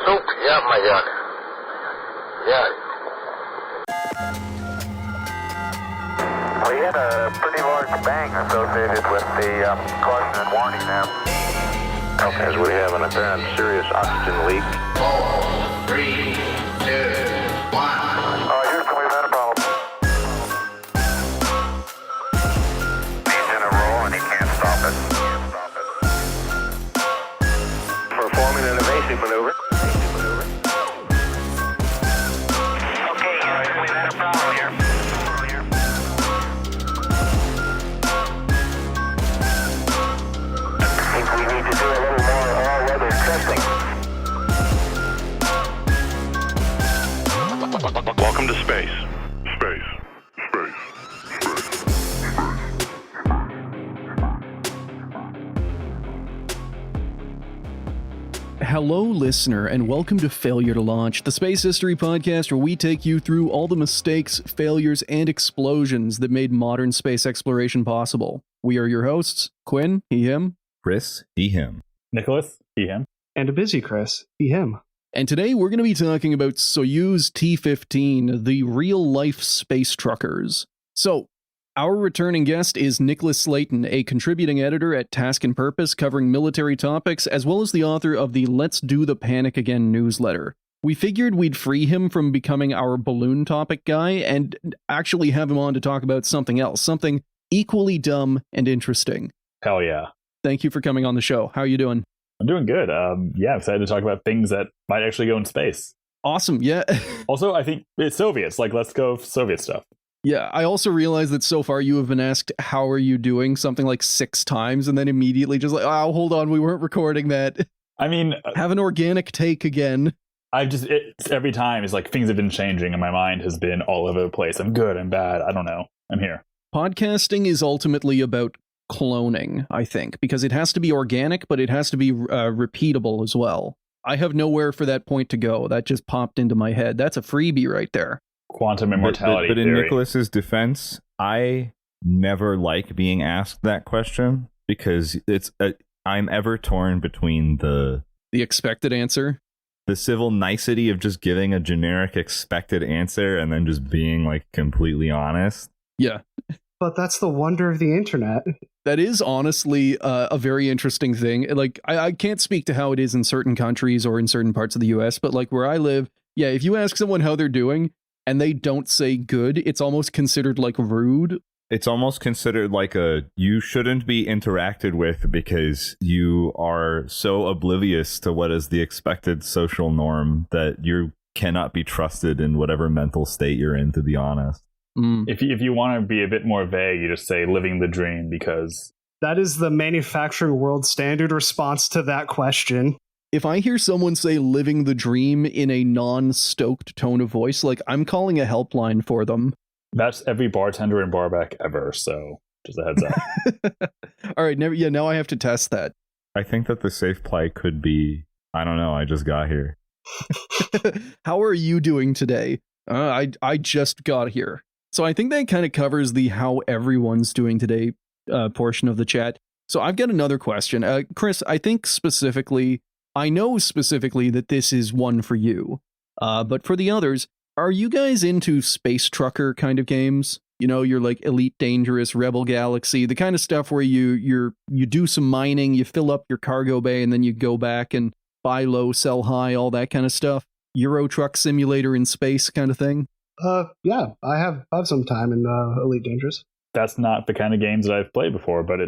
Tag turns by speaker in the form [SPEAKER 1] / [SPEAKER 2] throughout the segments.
[SPEAKER 1] soup? Yeah, my yuck. Yeah.
[SPEAKER 2] We had a pretty large bang associated with the caution and warning now.
[SPEAKER 3] Okay, as we have an apparent serious oxygen leak.
[SPEAKER 1] 4, 3, 2, 1.
[SPEAKER 2] Houston, we've had a problem. He's in a roll and he can't stop it.
[SPEAKER 3] Performing an evasive maneuver.
[SPEAKER 2] Okay, Houston, we've had a problem here. I think we need to do a little more all-weather testing.
[SPEAKER 3] Welcome to space.
[SPEAKER 4] Hello, listener, and welcome to Failure to Launch, the space history podcast where we take you through all the mistakes, failures, and explosions that made modern space exploration possible. We are your hosts, Quinn, he, him.
[SPEAKER 5] Chris, he, him.
[SPEAKER 6] Nicholas, he, him.
[SPEAKER 7] And a busy Chris, he, him.
[SPEAKER 4] And today we're going to be talking about Soyuz T-15, the real-life space truckers. So, our returning guest is Nicholas Slayton, a contributing editor at Task and Purpose covering military topics, as well as the author of the Let's Do the Panic Again newsletter. We figured we'd free him from becoming our balloon topic guy and actually have him on to talk about something else, something equally dumb and interesting.
[SPEAKER 6] Hell yeah.
[SPEAKER 4] Thank you for coming on the show. How are you doing?
[SPEAKER 6] I'm doing good. Yeah, I'm excited to talk about things that might actually go in space.
[SPEAKER 4] Awesome, yeah.
[SPEAKER 6] Also, I think it's Soviets. Like, let's go Soviet stuff.
[SPEAKER 4] Yeah, I also realized that so far you have been asked, how are you doing, something like 6 times, and then immediately just like, oh, hold on, we weren't recording that.
[SPEAKER 6] I mean...
[SPEAKER 4] Have an organic take again.
[SPEAKER 6] It's every time, it's like things have been changing and my mind has been all over the place. I'm good, I'm bad, I don't know. I'm here.
[SPEAKER 4] Podcasting is ultimately about cloning, I think, because it has to be organic, but it has to be repeatable as well. I have nowhere for that point to go. That just popped into my head. That's a freebie right there.
[SPEAKER 6] Quantum immortality
[SPEAKER 5] but in
[SPEAKER 6] theory.
[SPEAKER 5] Nicholas's defense, I never like being asked that question because I'm ever torn between the
[SPEAKER 4] expected answer,
[SPEAKER 5] the civil nicety of just giving a generic expected answer and then just being like completely honest.
[SPEAKER 4] Yeah.
[SPEAKER 7] But that's the wonder of the internet.
[SPEAKER 4] That is honestly a very interesting thing. Like, I can't speak to how it is in certain countries or in certain parts of the US, but like where I live, yeah, if you ask someone how they're doing and they don't say good, it's almost considered like rude.
[SPEAKER 5] It's almost considered like you shouldn't be interacted with because you are so oblivious to what is the expected social norm that you cannot be trusted in whatever mental state you're in, to be honest.
[SPEAKER 6] If you want to be a bit more vague, you just say living the dream because...
[SPEAKER 7] That is the manufacturing world standard response to that question.
[SPEAKER 4] If I hear someone say living the dream in a non-stoked tone of voice, like I'm calling a helpline for them.
[SPEAKER 6] That's every bartender in Barback ever, so just a heads up.
[SPEAKER 4] All right, now I have to test that.
[SPEAKER 5] I think that the safe play could be, I don't know, I just got here.
[SPEAKER 4] How are you doing today? I just got here. So I think that kind of covers the how everyone's doing today portion of the chat. So I've got another question. Chris, I know specifically that this is one for you. But for the others, are you guys into space trucker kind of games? You know, you're like Elite Dangerous, Rebel Galaxy, the kind of stuff where you do some mining, you fill up your cargo bay, and then you go back and buy low, sell high, all that kind of stuff. Euro Truck Simulator in space kind of thing.
[SPEAKER 7] Yeah, I have some time in Elite Dangerous.
[SPEAKER 6] That's not the kind of games that I've played before, but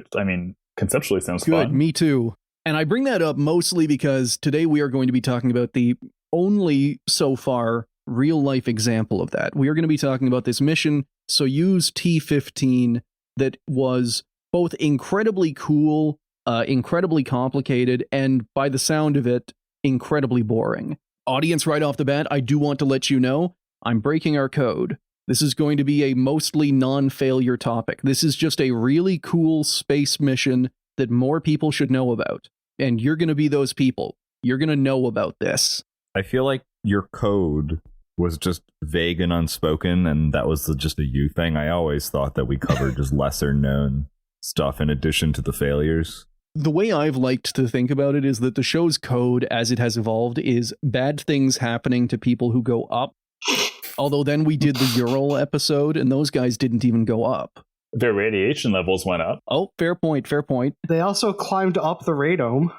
[SPEAKER 6] conceptually sounds
[SPEAKER 4] good.
[SPEAKER 6] Fun.
[SPEAKER 4] Me too. And I bring that up mostly because today we are going to be talking about the only so far real life example of that. We are going to be talking about this mission, Soyuz T-15, that was both incredibly cool, incredibly complicated, and by the sound of it, incredibly boring. Audience, right off the bat, I do want to let you know, I'm breaking our code. This is going to be a mostly non-failure topic. This is just a really cool space mission that more people should know about. And you're going to be those people. You're going to know about this.
[SPEAKER 5] I feel like your code was just vague and unspoken, and that was just a you thing. I always thought that we covered just lesser known stuff in addition to the failures.
[SPEAKER 4] The way I've liked to think about it is that the show's code, as it has evolved, is bad things happening to people who go up. Although then we did the Ural episode, and those guys didn't even go up.
[SPEAKER 6] Their radiation levels went up.
[SPEAKER 4] Oh, fair point, fair point.
[SPEAKER 7] They also climbed up the radome.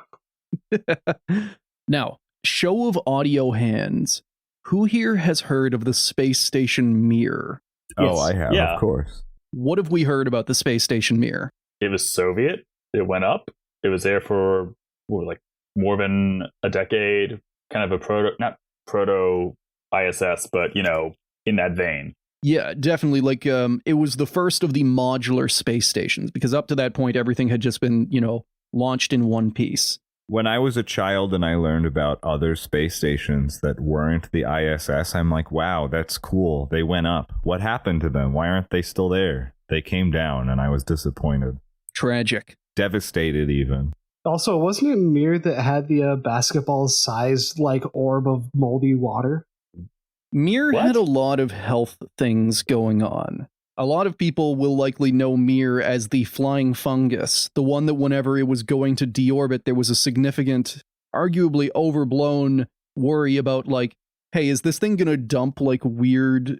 [SPEAKER 4] Now, show of audio hands. Who here has heard of the space station Mir?
[SPEAKER 5] Oh, I have,
[SPEAKER 6] Yeah.
[SPEAKER 5] of course.
[SPEAKER 4] What have we heard about the space station Mir?
[SPEAKER 6] It was Soviet. It went up. It was there for like more than a decade. Kind of a not proto ISS, but in that vein.
[SPEAKER 4] Yeah, definitely. Like, it was the first of the modular space stations, because up to that point, everything had just been, launched in one piece.
[SPEAKER 5] When I was a child and I learned about other space stations that weren't the ISS, I'm like, wow, that's cool. They went up. What happened to them? Why aren't they still there? They came down, and I was disappointed.
[SPEAKER 4] Tragic.
[SPEAKER 5] Devastated, even.
[SPEAKER 7] Also, wasn't it Mir that had the basketball-sized orb of moldy water?
[SPEAKER 4] Mir
[SPEAKER 6] What?
[SPEAKER 4] had a lot of health things going on. A lot of people will likely know Mir as the flying fungus, the one that whenever it was going to deorbit, there was a significant, arguably overblown worry about, hey, is this thing going to dump, weird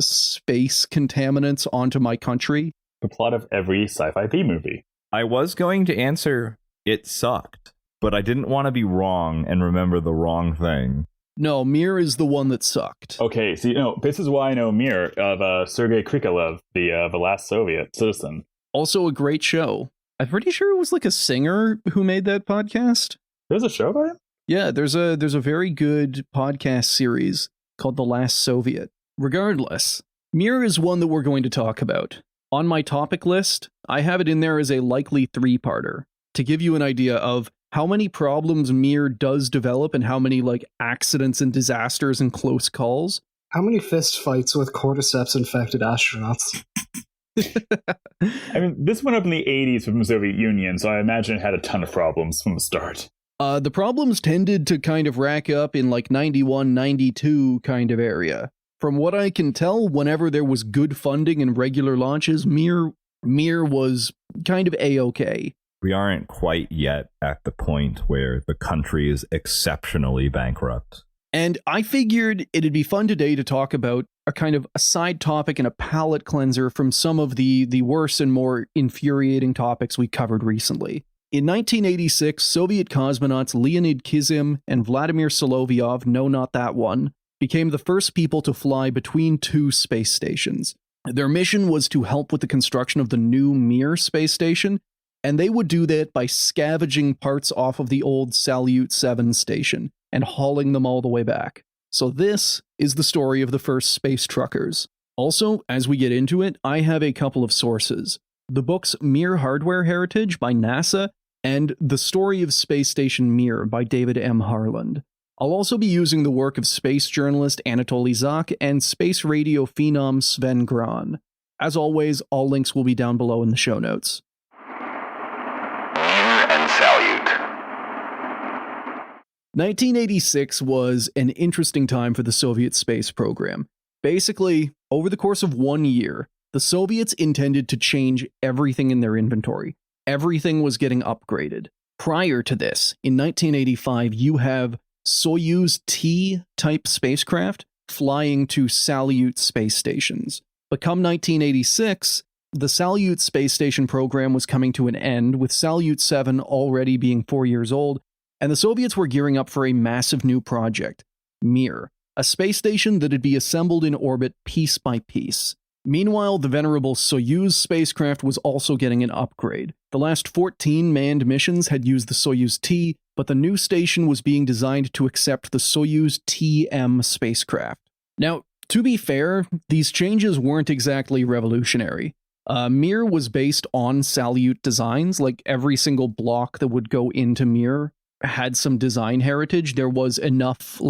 [SPEAKER 4] space contaminants onto my country?
[SPEAKER 6] The plot of every sci-fi B movie.
[SPEAKER 5] I was going to answer, it sucked, but I didn't want to be wrong and remember the wrong thing.
[SPEAKER 4] No, Mir is the one that sucked.
[SPEAKER 6] Okay, so this is why I know Mir of Sergei Krikalev, the last Soviet citizen.
[SPEAKER 4] Also a great show. I'm pretty sure it was a singer who made that podcast.
[SPEAKER 6] There's a show by him?
[SPEAKER 4] Yeah, there's a very good podcast series called The Last Soviet. Regardless, Mir is one that we're going to talk about. On my topic list, I have it in there as a likely 3-parter to give you an idea of how many problems Mir does develop and how many accidents and disasters and close calls.
[SPEAKER 7] How many fist fights with cordyceps-infected astronauts?
[SPEAKER 6] I mean, this went up in the 80s from the Soviet Union, so I imagine it had a ton of problems from the start.
[SPEAKER 4] The problems tended to kind of rack up in 91, 92 kind of area. From what I can tell, whenever there was good funding and regular launches, Mir was kind of A-okay.
[SPEAKER 5] We aren't quite yet at the point where the country is exceptionally bankrupt.
[SPEAKER 4] And I figured it'd be fun today to talk about a kind of a side topic and a palate cleanser from some of the worse and more infuriating topics we covered recently. In 1986, Soviet cosmonauts Leonid Kizim and Vladimir Solovyov, no, not that one, became the first people to fly between 2 space stations. Their mission was to help with the construction of the new Mir space station, and they would do that by scavenging parts off of the old Salyut 7 station and hauling them all the way back. So this is the story of the first space truckers. Also, as we get into it, I have a couple of sources. The books Mir Hardware Heritage by NASA and The Story of Space Station Mir by David M. Harland. I'll also be using the work of space journalist Anatoly Zak and space radio phenom Sven Gran. As always, all links will be down below in the show notes.
[SPEAKER 1] And salute.
[SPEAKER 4] 1986 was an interesting time for the Soviet space program. Basically, over the course of 1 year, the Soviets intended to change everything in their inventory. Everything was getting upgraded. Prior to this, in 1985, you have Soyuz T-type spacecraft flying to Salyut space stations. But come 1986, the Salyut space station program was coming to an end, with Salyut 7 already being 4 years old, and the Soviets were gearing up for a massive new project, Mir, a space station that'd be assembled in orbit piece by piece. Meanwhile, the venerable Soyuz spacecraft was also getting an upgrade. The last 14 manned missions had used the Soyuz T, but the new station was being designed to accept the Soyuz TM spacecraft. Now, to be fair, these changes weren't exactly revolutionary. Mir was based on Salyut designs, every single block that would go into Mir had some design heritage. There was enough,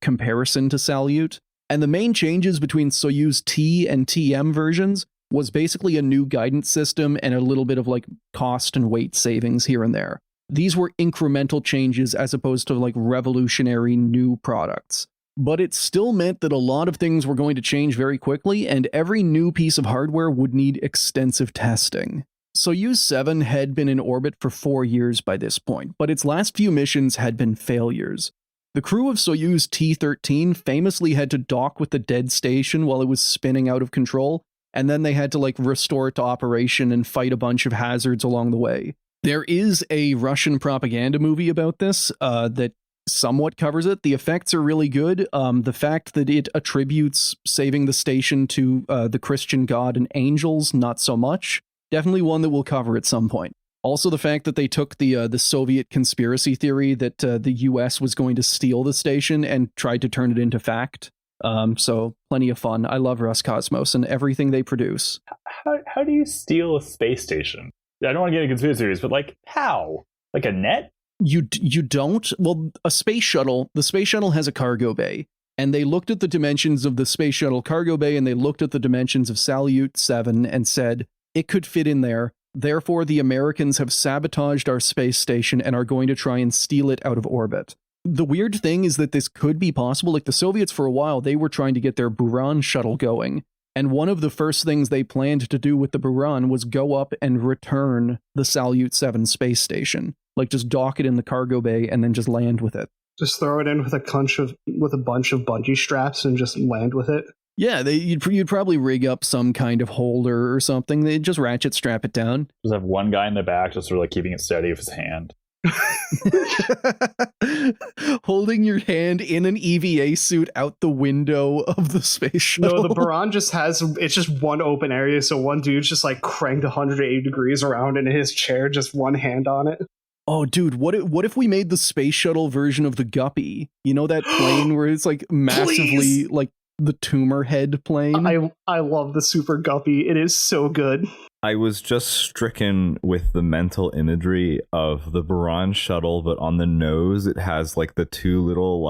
[SPEAKER 4] comparison to Salyut. And the main changes between Soyuz T and TM versions was basically a new guidance system and a little bit of cost and weight savings here and there. These were incremental changes as opposed to revolutionary new products. But it still meant that a lot of things were going to change very quickly, and every new piece of hardware would need extensive testing. Soyuz 7 had been in orbit for 4 years by this point, but its last few missions had been failures. The crew of Soyuz T-15 famously had to dock with the dead station while it was spinning out of control, and then they had to restore it to operation and fight a bunch of hazards along the way. There is a Russian propaganda movie about this that somewhat covers it. The effects are really good. The fact that it attributes saving the station to the Christian god and angels, not so much. Definitely one that we'll cover at some point. Also, the fact that they took the Soviet conspiracy theory that the U.S. was going to steal the station and tried to turn it into fact. So plenty of fun. I love Roscosmos and everything they produce.
[SPEAKER 6] How do you steal a space station? I don't want to get into conspiracy theories, but how? Like a net?
[SPEAKER 4] You don't? Well, the space shuttle has a cargo bay, and they looked at the dimensions of the space shuttle cargo bay, and they looked at the dimensions of Salyut 7 and said, it could fit in there. Therefore, the Americans have sabotaged our space station and are going to try and steal it out of orbit. The weird thing is that this could be possible. The Soviets, for a while, they were trying to get their Buran shuttle going. And one of the first things they planned to do with the Buran was go up and return the Salyut 7 space station. Just dock it in the cargo bay and then just land with it.
[SPEAKER 7] Just throw it in with a bunch of bungee straps and just land with it.
[SPEAKER 4] Yeah, you'd probably rig up some kind of holder or something. They'd just ratchet strap it down.
[SPEAKER 6] Just have one guy in the back just sort of keeping it steady with his hand.
[SPEAKER 4] Holding your hand in an EVA suit out the window of the space shuttle.
[SPEAKER 7] No, the Buran it's just one open area, so one dude's just cranked 180 degrees around in his chair, just one hand on it.
[SPEAKER 4] Oh, dude, what if we made the space shuttle version of the Guppy? You know that plane where it's massively the tumor head plane?
[SPEAKER 7] I love the Super Guppy. It is so good.
[SPEAKER 5] I was just stricken with the mental imagery of the Buran shuttle, but on the nose it has the two little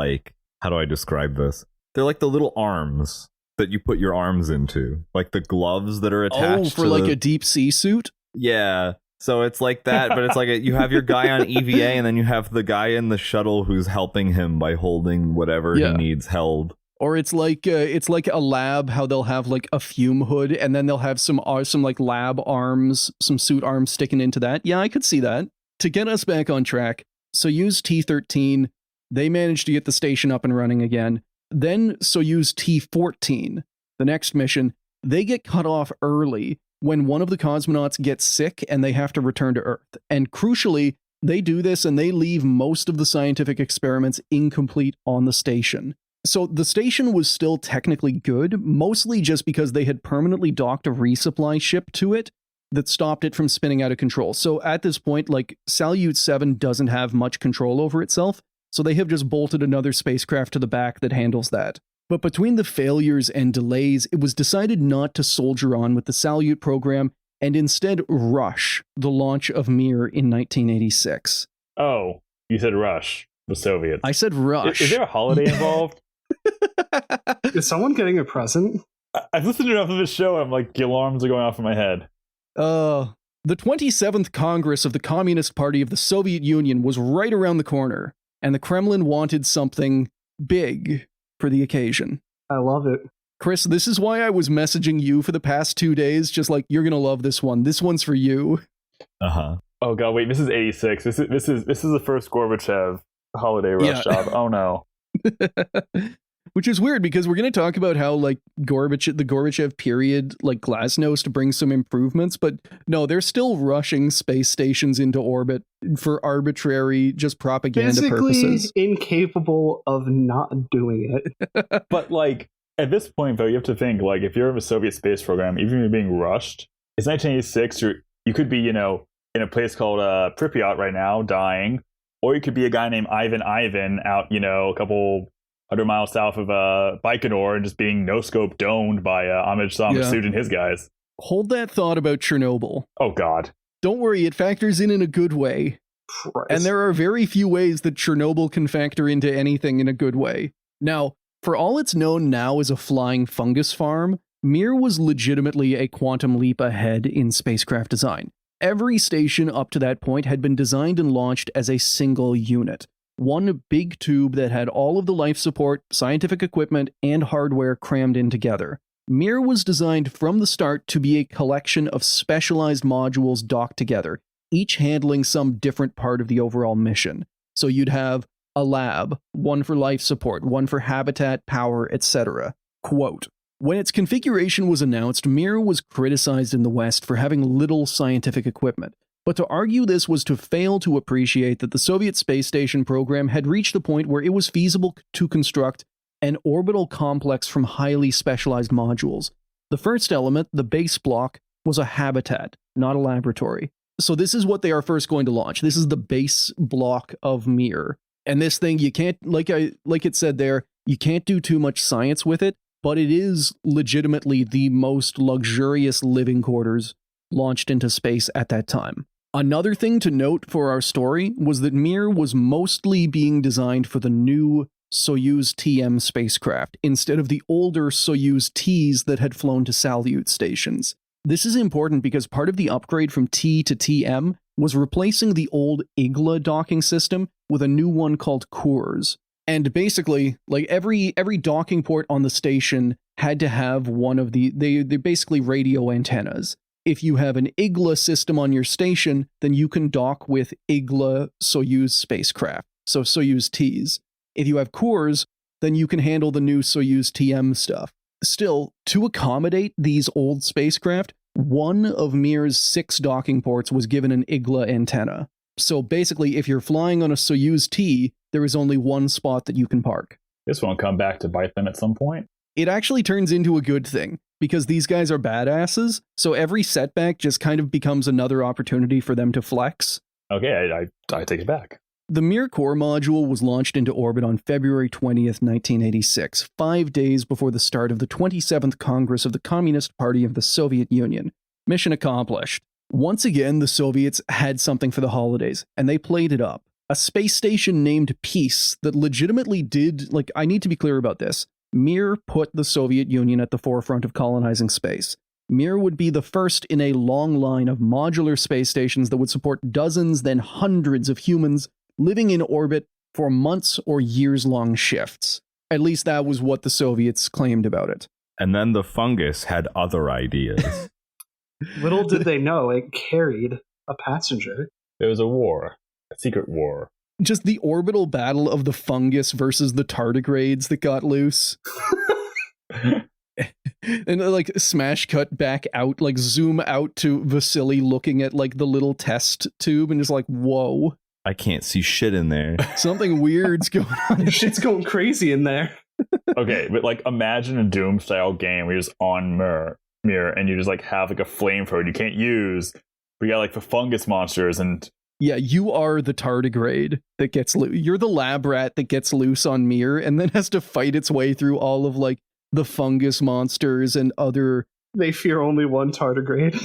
[SPEAKER 5] how do I describe this? They're the little arms that you put your arms into, the gloves that are attached.
[SPEAKER 4] Oh, for a deep sea suit?
[SPEAKER 5] Yeah. So it's like that, but it's you have your guy on EVA, and then you have the guy in the shuttle who's helping him by holding whatever he needs held.
[SPEAKER 4] Or it's like a lab, how they'll have a fume hood, and then they'll have some lab arms, some suit arms sticking into that. Yeah, I could see that. To get us back on track, Soyuz T-13, they managed to get the station up and running again. Then Soyuz T-14, the next mission, they get cut off early when one of the cosmonauts gets sick and they have to return to Earth. And crucially, they do this and they leave most of the scientific experiments incomplete on the station. So the station was still technically good, mostly just because they had permanently docked a resupply ship to it that stopped it from spinning out of control. So at this point, Salyut 7 doesn't have much control over itself, so they have just bolted another spacecraft to the back that handles that. But between the failures and delays, it was decided not to soldier on with the Salyut program and instead rush the launch of Mir in 1986.
[SPEAKER 6] Oh, you said rush, the Soviets.
[SPEAKER 4] I said rush.
[SPEAKER 6] Is there a holiday involved?
[SPEAKER 7] Is someone getting a present?
[SPEAKER 6] I've listened to enough of this show, I'm the alarms are going off in my head.
[SPEAKER 4] The 27th Congress of the Communist Party of the Soviet Union was right around the corner, and the Kremlin wanted something big for the occasion.
[SPEAKER 7] I love it.
[SPEAKER 4] Chris, this is why I was messaging you for the past 2 days, just you're gonna love this one. This one's for you.
[SPEAKER 5] Uh-huh.
[SPEAKER 6] Oh god, wait, this is 86. This is the first Gorbachev holiday rush job. Oh no.
[SPEAKER 4] Which is weird because we're going to talk about how the Gorbachev period, Glasnost brings some improvements, but no, they're still rushing space stations into orbit for arbitrary, just propaganda purposes.
[SPEAKER 7] Incapable of not doing it.
[SPEAKER 6] But at this point though, you have to think if you're in a Soviet space program, even if you're being rushed, it's 1986. You could be in a place called Pripyat right now, dying, or you could be a guy named Ivan out a couple 100 miles south of Baikonur and just being no-scope domed by Ahmed Shah Massoud and his guys.
[SPEAKER 4] Hold that thought about Chernobyl.
[SPEAKER 6] Oh, God.
[SPEAKER 4] Don't worry, it factors in a good way.
[SPEAKER 7] Christ.
[SPEAKER 4] And there are very few ways that Chernobyl can factor into anything in a good way. Now, for all it's known now as a flying fungus farm, Mir was legitimately a quantum leap ahead in spacecraft design. Every station up to that point had been designed and launched as a single unit. One big tube that had all of the life support, scientific equipment, and hardware crammed in together. Mir was designed from the start to be a collection of specialized modules docked together, each handling some different part of the overall mission. So you'd have a lab, one for life support, one for habitat, power, etc. Quote, when its configuration was announced, Mir was criticized in the West for having little scientific equipment. But to argue this was to fail to appreciate that the Soviet space station program had reached the point where it was feasible to construct an orbital complex from highly specialized modules. The first element, the base block, was a habitat, not a laboratory. So this is what they are first going to launch. This is the base block of Mir. And this thing, you can't, like it said there, you can't do too much science with it, but it is legitimately the most luxurious living quarters launched into space at that time. Another thing to note for our story was that Mir was mostly being designed for the new Soyuz TM spacecraft, instead of the older Soyuz Ts that had flown to Salyut stations. This is important because part of the upgrade from T to TM was replacing the old Igla docking system with a new one called Kurs. And basically, like every docking port on the station had to have one of they're basically radio antennas. If you have an Igla system on your station, then you can dock with Igla Soyuz spacecraft, so Soyuz Ts. If you have Kurs, then you can handle the new Soyuz TM stuff. Still, to accommodate these old spacecraft, one of Mir's 6 docking ports was given an Igla antenna. So basically, if you're flying on a Soyuz T, there is only one spot that you can park.
[SPEAKER 6] This won't come back to bite them at some point.
[SPEAKER 4] It actually turns into a good thing, because these guys are badasses, so every setback just kind of becomes another opportunity for them to flex.
[SPEAKER 6] Okay, I take it back.
[SPEAKER 4] The Mir core module was launched into orbit on February 20th, 1986, 5 days before the start of the 27th Congress of the Communist Party of the Soviet Union. Mission accomplished. Once again, the Soviets had something for the holidays, and they played it up. A space station named Peace that legitimately did, I need to be clear about this. Mir put the Soviet Union at the forefront of colonizing space. Mir would be the first in a long line of modular space stations that would support dozens, then hundreds of humans living in orbit for months or years-long shifts. At least that was what the Soviets claimed about it.
[SPEAKER 5] And then the fungus had other ideas.
[SPEAKER 7] Little did they know it carried a passenger.
[SPEAKER 6] There was a war, a secret war.
[SPEAKER 4] Just the orbital battle of the fungus versus the tardigrades that got loose. And smash cut back out, zoom out to Vasily looking at the little test tube and just whoa.
[SPEAKER 5] I can't see shit in there.
[SPEAKER 4] Something weird's going on.
[SPEAKER 7] Shit's going crazy in there.
[SPEAKER 6] Okay, but imagine a Doom style game where you're just on Mir and you just have a flamethrower you can't use. We got the fungus monsters and
[SPEAKER 4] yeah, you are the tardigrade that gets loose. You're the lab rat that gets loose on Mir and then has to fight its way through all of the fungus monsters and other.
[SPEAKER 7] They fear only one tardigrade.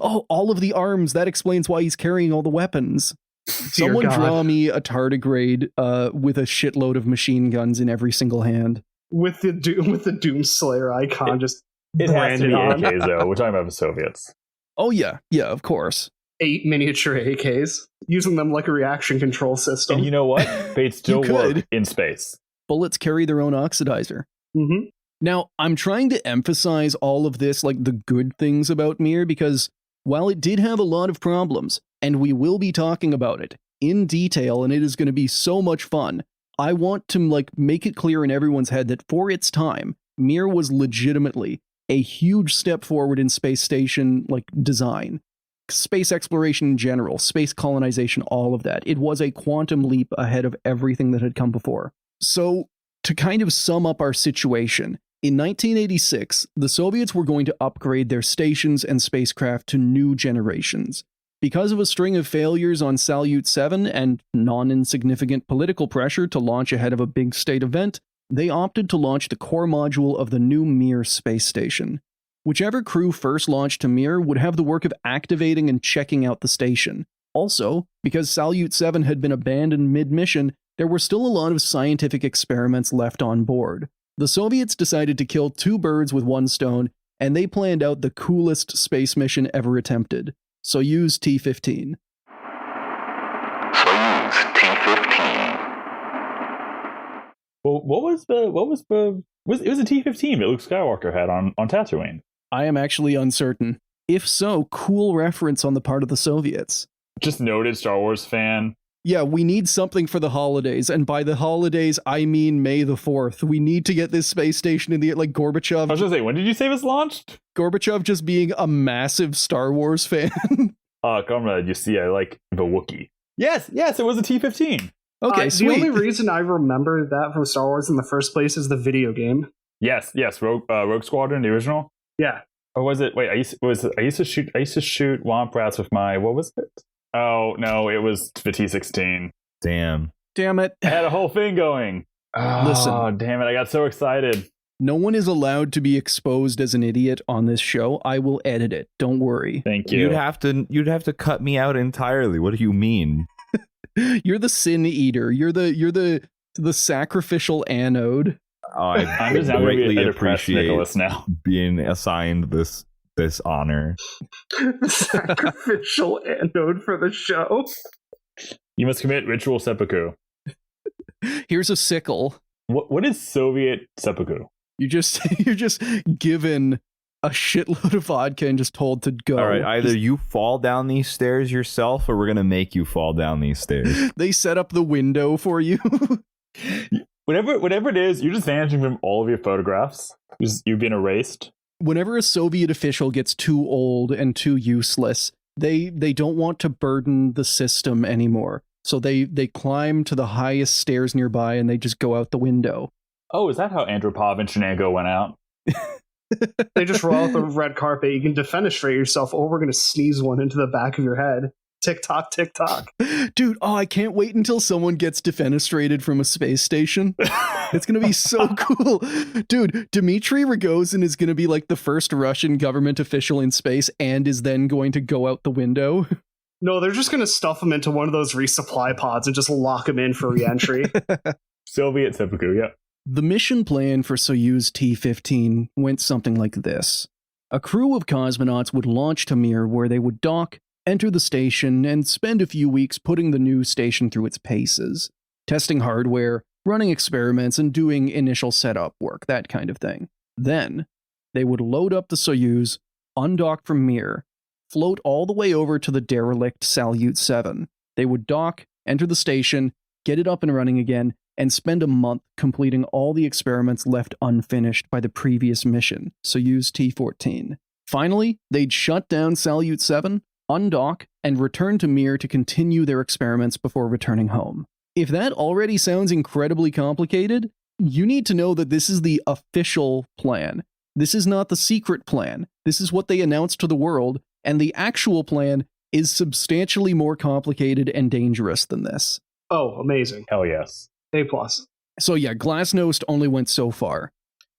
[SPEAKER 4] Oh, all of the arms. That explains why he's carrying all the weapons. Someone draw me a tardigrade with a shitload of machine guns in every single hand.
[SPEAKER 7] With the Doomslayer icon just
[SPEAKER 6] it has to be
[SPEAKER 7] branded on.
[SPEAKER 6] AKs though. We're talking about the Soviets.
[SPEAKER 4] Oh yeah, of course.
[SPEAKER 7] 8 miniature AKs, using them like a reaction control system.
[SPEAKER 6] And you know what? They'd still work in space.
[SPEAKER 4] Bullets carry their own oxidizer.
[SPEAKER 7] Mm-hmm.
[SPEAKER 4] Now, I'm trying to emphasize all of this, the good things about Mir, because while it did have a lot of problems, and we will be talking about it in detail, and it is going to be so much fun, I want to, make it clear in everyone's head that for its time, Mir was legitimately a huge step forward in space station, design. Space exploration in general, space colonization, all of that. It was a quantum leap ahead of everything that had come before. So, to kind of sum up our situation, in 1986, the Soviets were going to upgrade their stations and spacecraft to new generations. Because of a string of failures on Salyut 7 and non-insignificant political pressure to launch ahead of a big state event, they opted to launch the core module of the new Mir space station. Whichever crew first launched to Mir would have the work of activating and checking out the station. Also, because Salyut 7 had been abandoned mid-mission, there were still a lot of scientific experiments left on board. The Soviets decided to kill 2 birds with 1 stone, and they planned out the coolest space mission ever attempted. Soyuz T-15.
[SPEAKER 1] Soyuz T-15.
[SPEAKER 6] Well, it was a T-15 that Luke Skywalker had on Tatooine.
[SPEAKER 4] I am actually uncertain. If so, cool reference on the part of the Soviets.
[SPEAKER 6] Just noted Star Wars fan.
[SPEAKER 4] Yeah, we need something for the holidays, and by the holidays, I mean May the 4th. We need to get this space station in the like Gorbachev.
[SPEAKER 6] I was gonna say, when did you say this launched?
[SPEAKER 4] Gorbachev just being a massive Star Wars fan.
[SPEAKER 6] Comrade, you see, I like the Wookiee. Yes, it was a T-15.
[SPEAKER 4] Okay,
[SPEAKER 7] The
[SPEAKER 4] sweet.
[SPEAKER 7] only reason I remember that from Star Wars in the first place is the video game.
[SPEAKER 6] Yes, Rogue Squadron, the original.
[SPEAKER 7] Yeah.
[SPEAKER 6] Or was it? Wait, I used to shoot Womp Rats with my, what was it? Oh no, it was the T-16.
[SPEAKER 5] Damn.
[SPEAKER 4] Damn it.
[SPEAKER 6] I had a whole thing going.
[SPEAKER 4] Listen.
[SPEAKER 6] Oh, damn it! I got so excited.
[SPEAKER 4] No one is allowed to be exposed as an idiot on this show. I will edit it. Don't worry.
[SPEAKER 6] Thank you.
[SPEAKER 5] You'd have to cut me out entirely. What do you mean?
[SPEAKER 4] You're the sin eater. You're the sacrificial anode.
[SPEAKER 5] I
[SPEAKER 6] just now gonna be
[SPEAKER 5] greatly
[SPEAKER 6] a depressed
[SPEAKER 5] appreciate
[SPEAKER 6] Nicholas now.
[SPEAKER 5] being assigned this honor.
[SPEAKER 7] Sacrificial anode for the show.
[SPEAKER 6] You must commit ritual seppuku.
[SPEAKER 4] Here's a sickle.
[SPEAKER 6] What is Soviet seppuku?
[SPEAKER 4] You're just given a shitload of vodka and just told to go.
[SPEAKER 5] All right, either you fall down these stairs yourself, or we're gonna make you fall down these stairs.
[SPEAKER 4] They set up the window for you.
[SPEAKER 6] Whatever it is, you're just vanishing from all of your photographs. You've been erased.
[SPEAKER 4] Whenever a Soviet official gets too old and too useless, they don't want to burden the system anymore. So they climb to the highest stairs nearby and they just go out the window.
[SPEAKER 6] Oh, is that how Andropov and Shenango went out?
[SPEAKER 7] They just roll out the red carpet. You can defenestrate yourself, or we're going to sneeze one into the back of your head. Tick tock, tick tock.
[SPEAKER 4] Dude, I can't wait until someone gets defenestrated from a space station. It's going to be so cool. Dude, Dmitry Rogozin is going to be like the first Russian government official in space and is then going to go out the window.
[SPEAKER 7] No, they're just going to stuff him into one of those resupply pods and just lock him in for re-entry.
[SPEAKER 6] Soviet seppuku, yeah.
[SPEAKER 4] The mission plan for Soyuz T-15 went something like this. A crew of cosmonauts would launch to Mir, where they would dock, enter the station, and spend a few weeks putting the new station through its paces, testing hardware, running experiments, and doing initial setup work, that kind of thing. Then, they would load up the Soyuz, undock from Mir, float all the way over to the derelict Salyut 7. They would dock, enter the station, get it up and running again, and spend a month completing all the experiments left unfinished by the previous mission, Soyuz T-14. Finally, they'd shut down Salyut 7, undock, and return to Mir to continue their experiments before returning home. If that already sounds incredibly complicated, you need to know that this is the official plan. This is not the secret plan. This is what they announced to the world, and the actual plan is substantially more complicated and dangerous than this.
[SPEAKER 7] Oh, amazing.
[SPEAKER 6] Hell yes.
[SPEAKER 7] A+.
[SPEAKER 4] So yeah, Glasnost only went so far.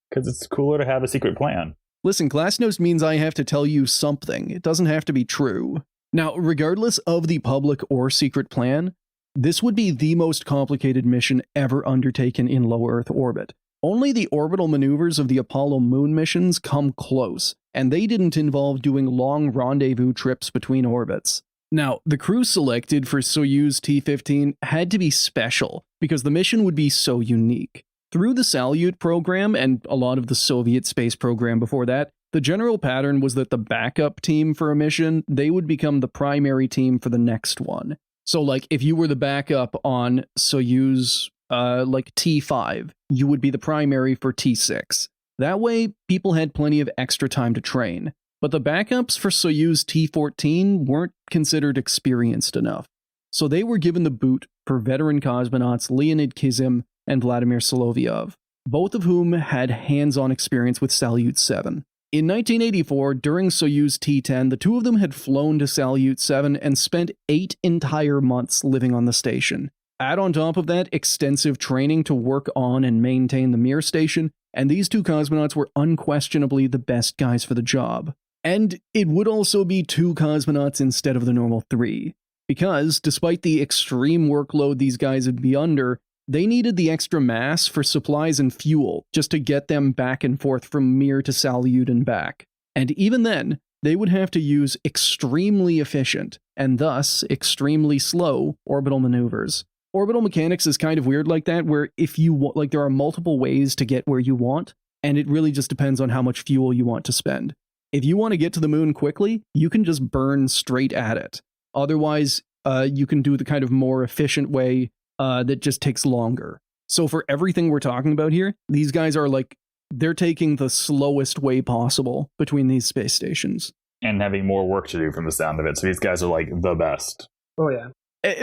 [SPEAKER 6] Because it's cooler to have a secret plan.
[SPEAKER 4] Listen, Glasnost means I have to tell you something. It doesn't have to be true. Now, regardless of the public or secret plan, this would be the most complicated mission ever undertaken in low Earth orbit. Only the orbital maneuvers of the Apollo moon missions come close, and they didn't involve doing long rendezvous trips between orbits. Now, the crew selected for Soyuz T-15 had to be special, because the mission would be so unique. Through the Salyut program, and a lot of the Soviet space program before that, the general pattern was that the backup team for a mission, they would become the primary team for the next one. So, like, if you were the backup on Soyuz, like T5, you would be the primary for T6. That way, people had plenty of extra time to train. But the backups for Soyuz T-14 weren't considered experienced enough. So they were given the boot for veteran cosmonauts Leonid Kizim and Vladimir Solovyov, both of whom had hands-on experience with Salyut 7. In 1984, during Soyuz T-10, the two of them had flown to Salyut 7 and spent 8 entire months living on the station. Add on top of that extensive training to work on and maintain the Mir station, and these two cosmonauts were unquestionably the best guys for the job. And it would also be 2 cosmonauts instead of the normal 3, because despite the extreme workload these guys would be under, they needed the extra mass for supplies and fuel just to get them back and forth from Mir to Salyut and back. And even then, they would have to use extremely efficient, and thus extremely slow, orbital maneuvers. orbital mechanics is kind of weird like that, where if you want, like, there are multiple ways to get where you want, and it really just depends on how much fuel you want to spend. If you want to get to the moon quickly, you can just burn straight at it. Otherwise, you can do the kind of more efficient way that just takes longer. So for everything we're talking about here, these guys are like, they're taking the slowest way possible between these space stations.
[SPEAKER 6] And having more work to do from the sound of it. So these guys are like the best.
[SPEAKER 7] Oh, yeah.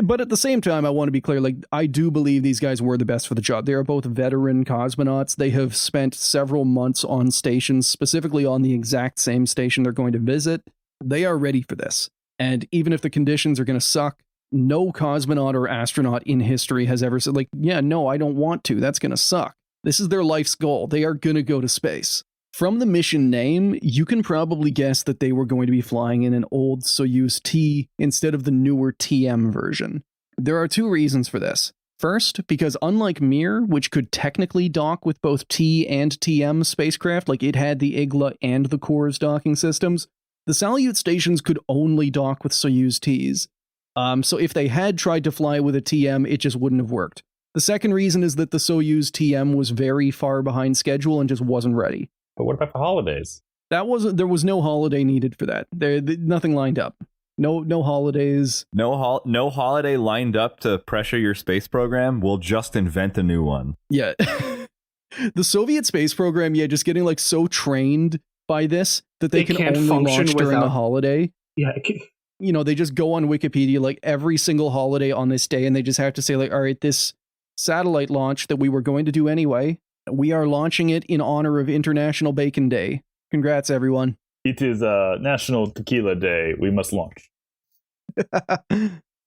[SPEAKER 4] But at the same time, I want to be clear, like, I do believe these guys were the best for the job. They are both veteran cosmonauts. They have spent several months on stations, specifically on the exact same station they're going to visit. They are ready for this. And even if the conditions are going to suck, no cosmonaut or astronaut in history has ever said, like, yeah, no, I don't want to. That's going to suck. This is their life's goal. They are going to go to space. From the mission name, you can probably guess that they were going to be flying in an old Soyuz T instead of the newer TM version. There are two reasons for this. First, because unlike Mir, which could technically dock with both T and TM spacecraft, like it had the Igla and the Kurs docking systems, the Salyut stations could only dock with Soyuz Ts. So if they had tried to fly with a TM, it just wouldn't have worked. The second reason is that the Soyuz TM was very far behind schedule and just wasn't ready.
[SPEAKER 6] But what about the holidays?
[SPEAKER 4] There was no holiday needed for that. Nothing lined up. No holidays.
[SPEAKER 5] No holiday lined up to pressure your space program. We'll just invent a new one.
[SPEAKER 4] Yeah. The Soviet space program, just getting like so trained by this that they can
[SPEAKER 7] can't
[SPEAKER 4] only
[SPEAKER 7] function
[SPEAKER 4] launch during a
[SPEAKER 7] without-
[SPEAKER 4] holiday.
[SPEAKER 7] Yeah.
[SPEAKER 4] They just go on Wikipedia like every single holiday on this day, and they just have to say like, all right, this satellite launch that we were going to do anyway, we are launching it in honor of International Bacon Day. Congrats, everyone.
[SPEAKER 6] It is National Tequila Day. We must launch.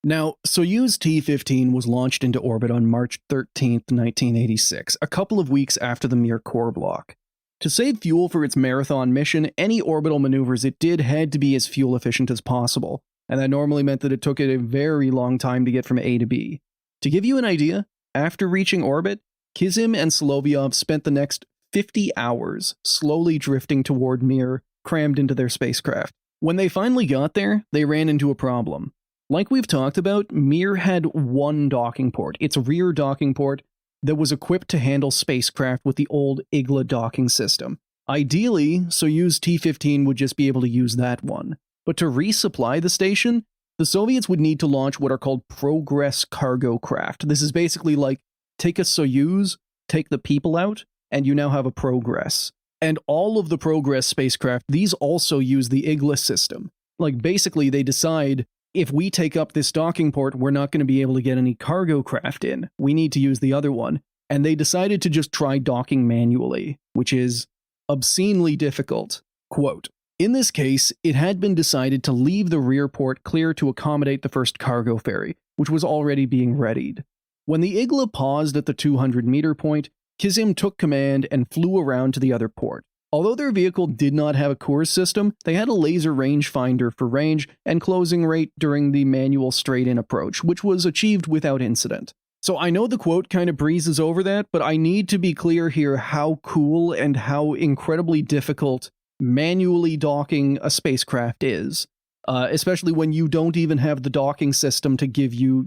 [SPEAKER 4] Now, Soyuz T-15 was launched into orbit on March 13th, 1986, a couple of weeks after the Mir core block. To save fuel for its marathon mission, any orbital maneuvers it did had to be as fuel efficient as possible, and that normally meant that it took it a very long time to get from A to B. To give you an idea, after reaching orbit, Kizim and Solovyov spent the next 50 hours slowly drifting toward Mir, crammed into their spacecraft. When they finally got there, they ran into a problem. Like we've talked about, Mir had one docking port, its rear docking port, that was equipped to handle spacecraft with the old Igla docking system. Ideally, Soyuz T-15 would just be able to use that one. But to resupply the station, the Soviets would need to launch what are called Progress cargo craft. This is basically like, take a Soyuz, take the people out, and you now have a Progress. And all of the Progress spacecraft, these also use the Igla system. Like, basically, they decide, if we take up this docking port, we're not going to be able to get any cargo craft in. We need to use the other one. And they decided to just try docking manually, which is obscenely difficult. Quote, in this case, it had been decided to leave the rear port clear to accommodate the first cargo ferry, which was already being readied. When the Igla paused at the 200-meter point, Kizim took command and flew around to the other port. Although their vehicle did not have a Kurs system, they had a laser rangefinder for range and closing rate during the manual straight-in approach, which was achieved without incident. So I know the quote kind of breezes over that, but I need to be clear here how cool and how incredibly difficult manually docking a spacecraft is, especially when you don't even have the docking system to give you,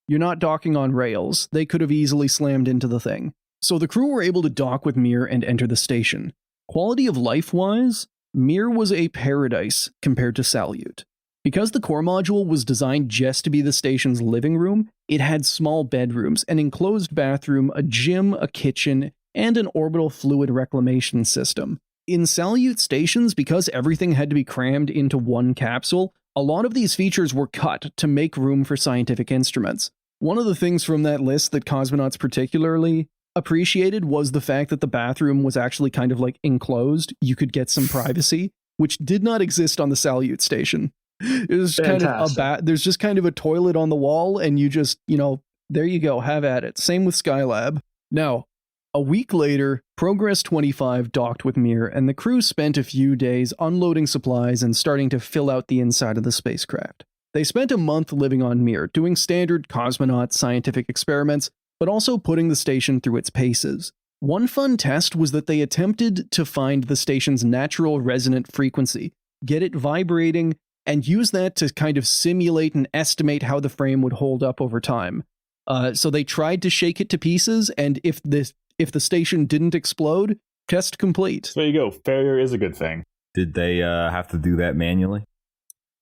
[SPEAKER 4] you're not docking on rails. They could have easily slammed into the thing. So the crew were able to dock with Mir and enter the station. Quality of life-wise, Mir was a paradise compared to Salyut. Because the core module was designed just to be the station's living room, it had small bedrooms, an enclosed bathroom, a gym, a kitchen, and an orbital fluid reclamation system. In Salyut stations, because everything had to be crammed into one capsule, a lot of these features were cut to make room for scientific instruments. One of the things from that list that cosmonauts particularly appreciated was the fact that the bathroom was actually kind of like enclosed. You could get some privacy, which did not exist on the Salyut station. It was kind of there's just kind of a toilet on the wall, and you just, there you go, have at it. Same with Skylab. Now, a week later, Progress 25 docked with Mir, and the crew spent a few days unloading supplies and starting to fill out the inside of the spacecraft. They spent a month living on Mir, doing standard cosmonaut scientific experiments, but also putting the station through its paces. One fun test was that they attempted to find the station's natural resonant frequency, get it vibrating, and use that to kind of simulate and estimate how the frame would hold up over time. So they tried to shake it to pieces, and if the station didn't explode, test complete.
[SPEAKER 6] So there you go. Failure is a good thing.
[SPEAKER 5] Did they have to do that manually?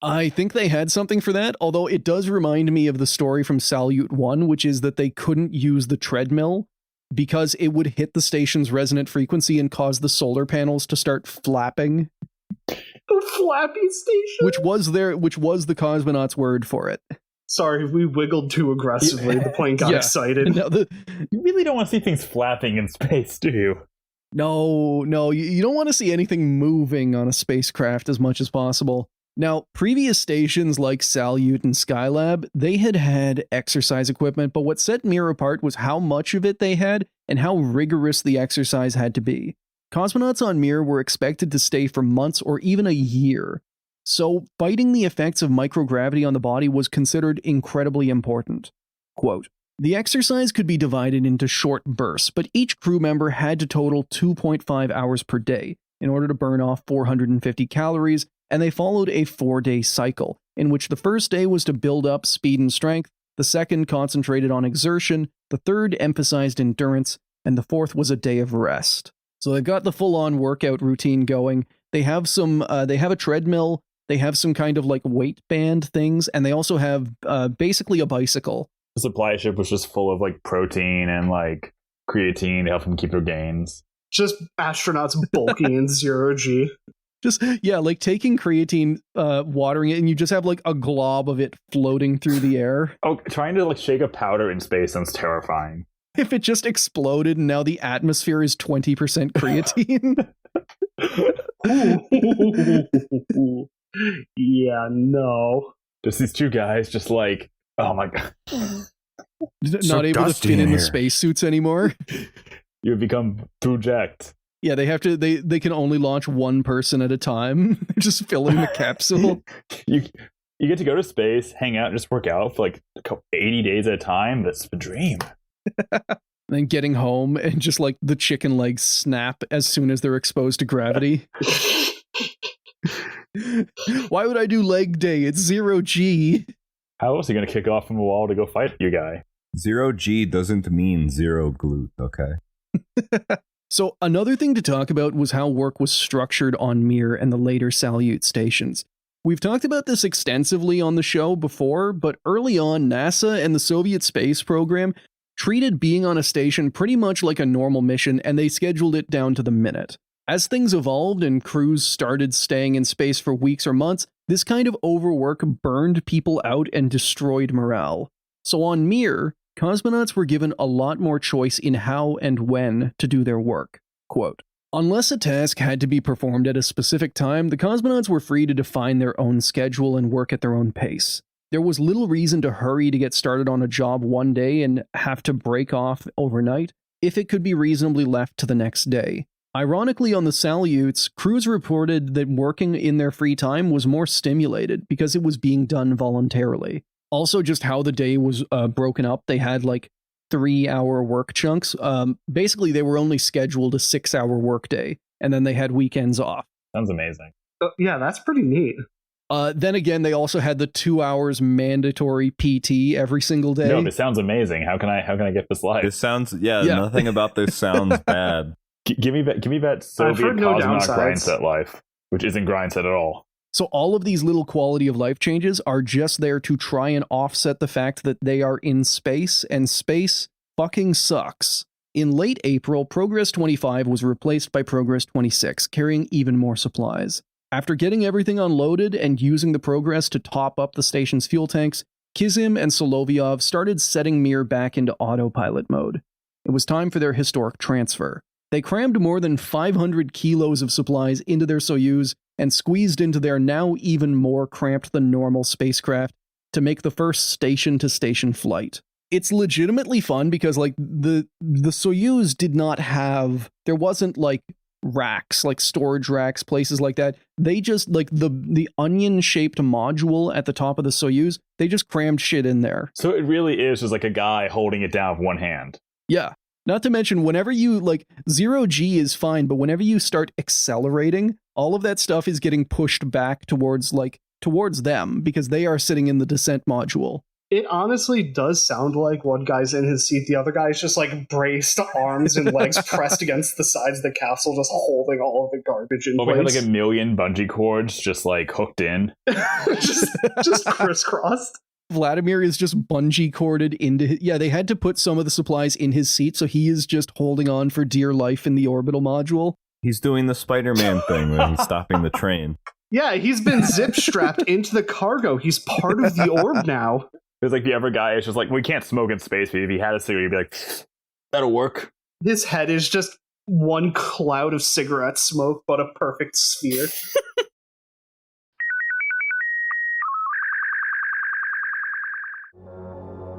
[SPEAKER 4] I think they had something for that, although it does remind me of the story from Salyut 1, which is that they couldn't use the treadmill because it would hit the station's resonant frequency and cause the solar panels to start flapping.
[SPEAKER 7] The flappy station?
[SPEAKER 4] Which was the cosmonauts' word for it.
[SPEAKER 7] Sorry, we wiggled too aggressively. The plane got
[SPEAKER 4] Yeah.
[SPEAKER 7] excited.
[SPEAKER 4] Now
[SPEAKER 6] You really don't want to see things flapping in space, do you?
[SPEAKER 4] No, you don't want to see anything moving on a spacecraft as much as possible. Now, previous stations like Salyut and Skylab, they had exercise equipment, but what set Mir apart was how much of it they had and how rigorous the exercise had to be. Cosmonauts on Mir were expected to stay for months or even a year, so fighting the effects of microgravity on the body was considered incredibly important. Quote, "The exercise could be divided into short bursts, but each crew member had to total 2.5 hours per day in order to burn off 450 calories, and they followed a 4-day cycle, in which the first day was to build up speed and strength, the second concentrated on exertion, the third emphasized endurance, and the fourth was a day of rest." So they've got the full-on workout routine going. They have they have a treadmill, they have some kind of like weight band things, and they also have basically a bicycle.
[SPEAKER 6] The supply ship was just full of like protein and like creatine to help them keep their gains.
[SPEAKER 7] Just astronauts bulking in zero G.
[SPEAKER 4] Just, yeah, like taking creatine, watering it, and you just have like a glob of it floating through the air.
[SPEAKER 6] Oh, trying to like shake a powder in space sounds terrifying.
[SPEAKER 4] If it just exploded and now the atmosphere is 20% creatine.
[SPEAKER 7] Yeah, no.
[SPEAKER 6] Just these two guys just like, oh my god.
[SPEAKER 4] Not able to fit in the spacesuits anymore.
[SPEAKER 6] You become project.
[SPEAKER 4] Yeah, they have to. They can only launch one person at a time. Just filling the capsule.
[SPEAKER 6] You get to go to space, hang out, and just work out for like 80 days at a time. That's the dream.
[SPEAKER 4] Then getting home and just like the chicken legs snap as soon as they're exposed to gravity. Why would I do leg day? It's 0G.
[SPEAKER 6] How else are you going to kick off from a wall to go fight you guy?
[SPEAKER 5] 0G doesn't mean zero glute, okay?
[SPEAKER 4] So another thing to talk about was how work was structured on Mir and the later Salyut stations. We've talked about this extensively on the show before, but early on, NASA and the Soviet space program treated being on a station pretty much like a normal mission, and they scheduled it down to the minute. As things evolved and crews started staying in space for weeks or months, this kind of overwork burned people out and destroyed morale. So on Mir, cosmonauts were given a lot more choice in how and when to do their work. Quote, "Unless a task had to be performed at a specific time, the cosmonauts were free to define their own schedule and work at their own pace. There was little reason to hurry to get started on a job one day and have to break off overnight if it could be reasonably left to the next day. Ironically, on the Salyuts, crews reported that working in their free time was more stimulated because it was being done voluntarily. Also, just how the day was broken up, they had like 3-hour work chunks. Basically, they were only scheduled a 6-hour workday, and then they had weekends off.
[SPEAKER 6] Sounds amazing.
[SPEAKER 7] Yeah, that's pretty neat.
[SPEAKER 4] Then again, they also had the 2 hours mandatory PT every single day.
[SPEAKER 6] No, this sounds amazing. How can I get this life?
[SPEAKER 5] This sounds, nothing about this sounds bad.
[SPEAKER 6] Give me that Soviet
[SPEAKER 7] heard no
[SPEAKER 6] cosmonaut
[SPEAKER 7] downsides.
[SPEAKER 6] grindset life, which isn't grindset at all.
[SPEAKER 4] So all of these little quality of life changes are just there to try and offset the fact that they are in space, and space fucking sucks. In late April, Progress 25 was replaced by Progress 26, carrying even more supplies. After getting everything unloaded and using the Progress to top up the station's fuel tanks, Kizim and Solovyov started setting Mir back into autopilot mode. It was time for their historic transfer. They crammed more than 500 kilos of supplies into their Soyuz and squeezed into their now even more cramped than normal spacecraft to make the first station-to-station flight. It's legitimately fun because like the Soyuz did not have, there wasn't like racks, like storage racks, places like that. They just, like the onion-shaped module at the top of the Soyuz, they just crammed shit in there.
[SPEAKER 6] So it really is just like a guy holding it down with one hand.
[SPEAKER 4] Yeah. Not to mention, whenever you, like, 0G is fine, but whenever you start accelerating, all of that stuff is getting pushed back towards them, because they are sitting in the descent module.
[SPEAKER 7] It honestly does sound like one guy's in his seat, the other guy's just like braced, arms and legs pressed against the sides of the capsule, just holding all of the garbage in
[SPEAKER 6] Well, we
[SPEAKER 7] place.
[SPEAKER 6] had like a million bungee cords just like hooked in.
[SPEAKER 7] just crisscrossed.
[SPEAKER 4] Vladimir is just bungee corded into his, yeah, they had to put some of the supplies in his seat, so he is just holding on for dear life in the orbital module.
[SPEAKER 5] He's doing the Spider-Man thing when he's stopping the train.
[SPEAKER 7] Yeah, he's been zip strapped into the cargo. He's part of the orb now.
[SPEAKER 6] There's like the other guy is just like, we can't smoke in space, but if he had a cigarette, he'd be like, that'll work.
[SPEAKER 7] His head is just one cloud of cigarette smoke, but a perfect sphere.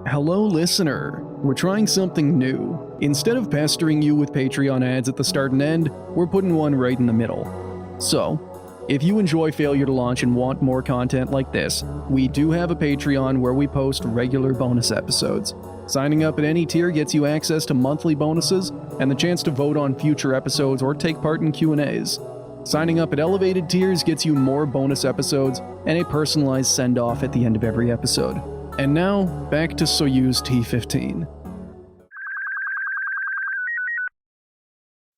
[SPEAKER 4] Hello, listener. We're trying something new. Instead of pestering you with Patreon ads at the start and end, we're putting one right in the middle. So, if you enjoy Failure to Launch and want more content like this, we do have a Patreon where we post regular bonus episodes. Signing up at any tier gets you access to monthly bonuses and the chance to vote on future episodes or take part in Q&As. Signing up at elevated tiers gets you more bonus episodes and a personalized send-off at the end of every episode. And now, back to Soyuz T-15.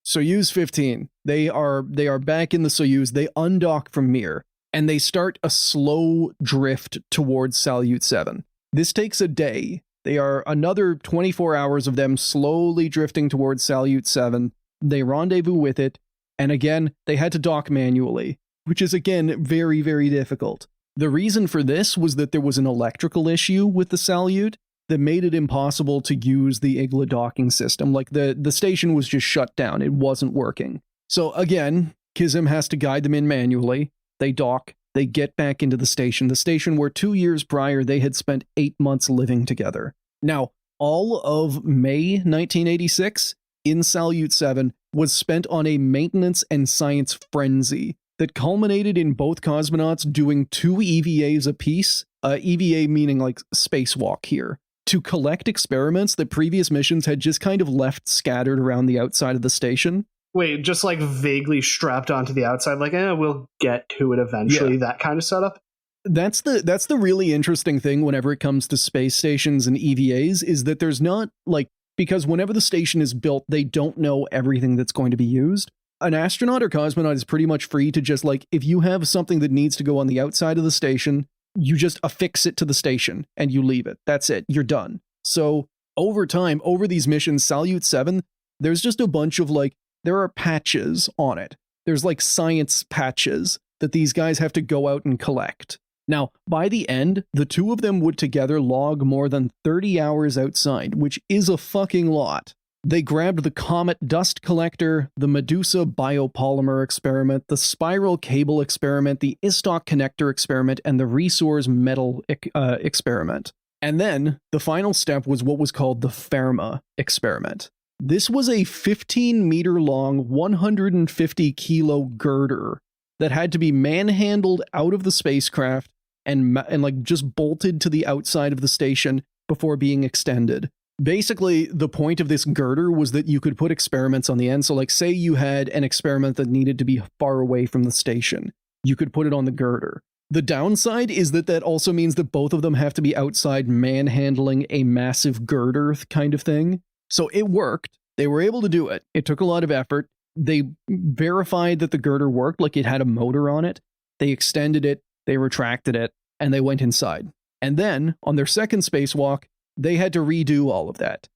[SPEAKER 4] Soyuz 15. They are back in the Soyuz. They undock from Mir, and they start a slow drift towards Salyut 7. This takes a day. They are another 24 hours of them slowly drifting towards Salyut 7. They rendezvous with it, and again, they had to dock manually, which is again very, very difficult. The reason for this was that there was an electrical issue with the Salyut that made it impossible to use the Igla docking system. Like, the station was just shut down. It wasn't working. So again, Kizim has to guide them in manually. They dock. They get back into the station where 2 years prior they had spent 8 months living together. Now, all of May 1986 in Salyut 7 was spent on a maintenance and science frenzy that culminated in both cosmonauts doing 2 EVAs apiece, EVA meaning like spacewalk here, to collect experiments that previous missions had just kind of left scattered around the outside of the station.
[SPEAKER 7] Wait, just like vaguely strapped onto the outside, like, we'll get to it eventually, that kind of setup?
[SPEAKER 4] That's the really interesting thing whenever it comes to space stations and EVAs, is that there's not, like, because whenever the station is built, they don't know everything that's going to be used. An astronaut or cosmonaut is pretty much free to just, like, if you have something that needs to go on the outside of the station, you just affix it to the station and you leave it. That's it. You're done. So over time, over these missions, Salyut 7, there's just a bunch of, like, there are patches on it. There's like science patches that these guys have to go out and collect. Now, by the end, the two of them would together log more than 30 hours outside, which is a fucking lot. They grabbed the Comet dust collector, the Medusa biopolymer experiment, the spiral cable experiment, the Istok connector experiment, and the Resource metal experiment. And then the final step was what was called the Ferma experiment. This was a 15-meter long, 150-kilo girder that had to be manhandled out of the spacecraft and like just bolted to the outside of the station before being extended. Basically, the point of this girder was that you could put experiments on the end. So, like, say you had an experiment that needed to be far away from the station. You could put it on the girder. The downside is that also means that both of them have to be outside manhandling a massive girder kind of thing. So it worked. They were able to do it. It took a lot of effort. They verified that the girder worked, like it had a motor on it. They extended it, they retracted it, and they went inside. And then, on their second spacewalk, they had to redo all of that.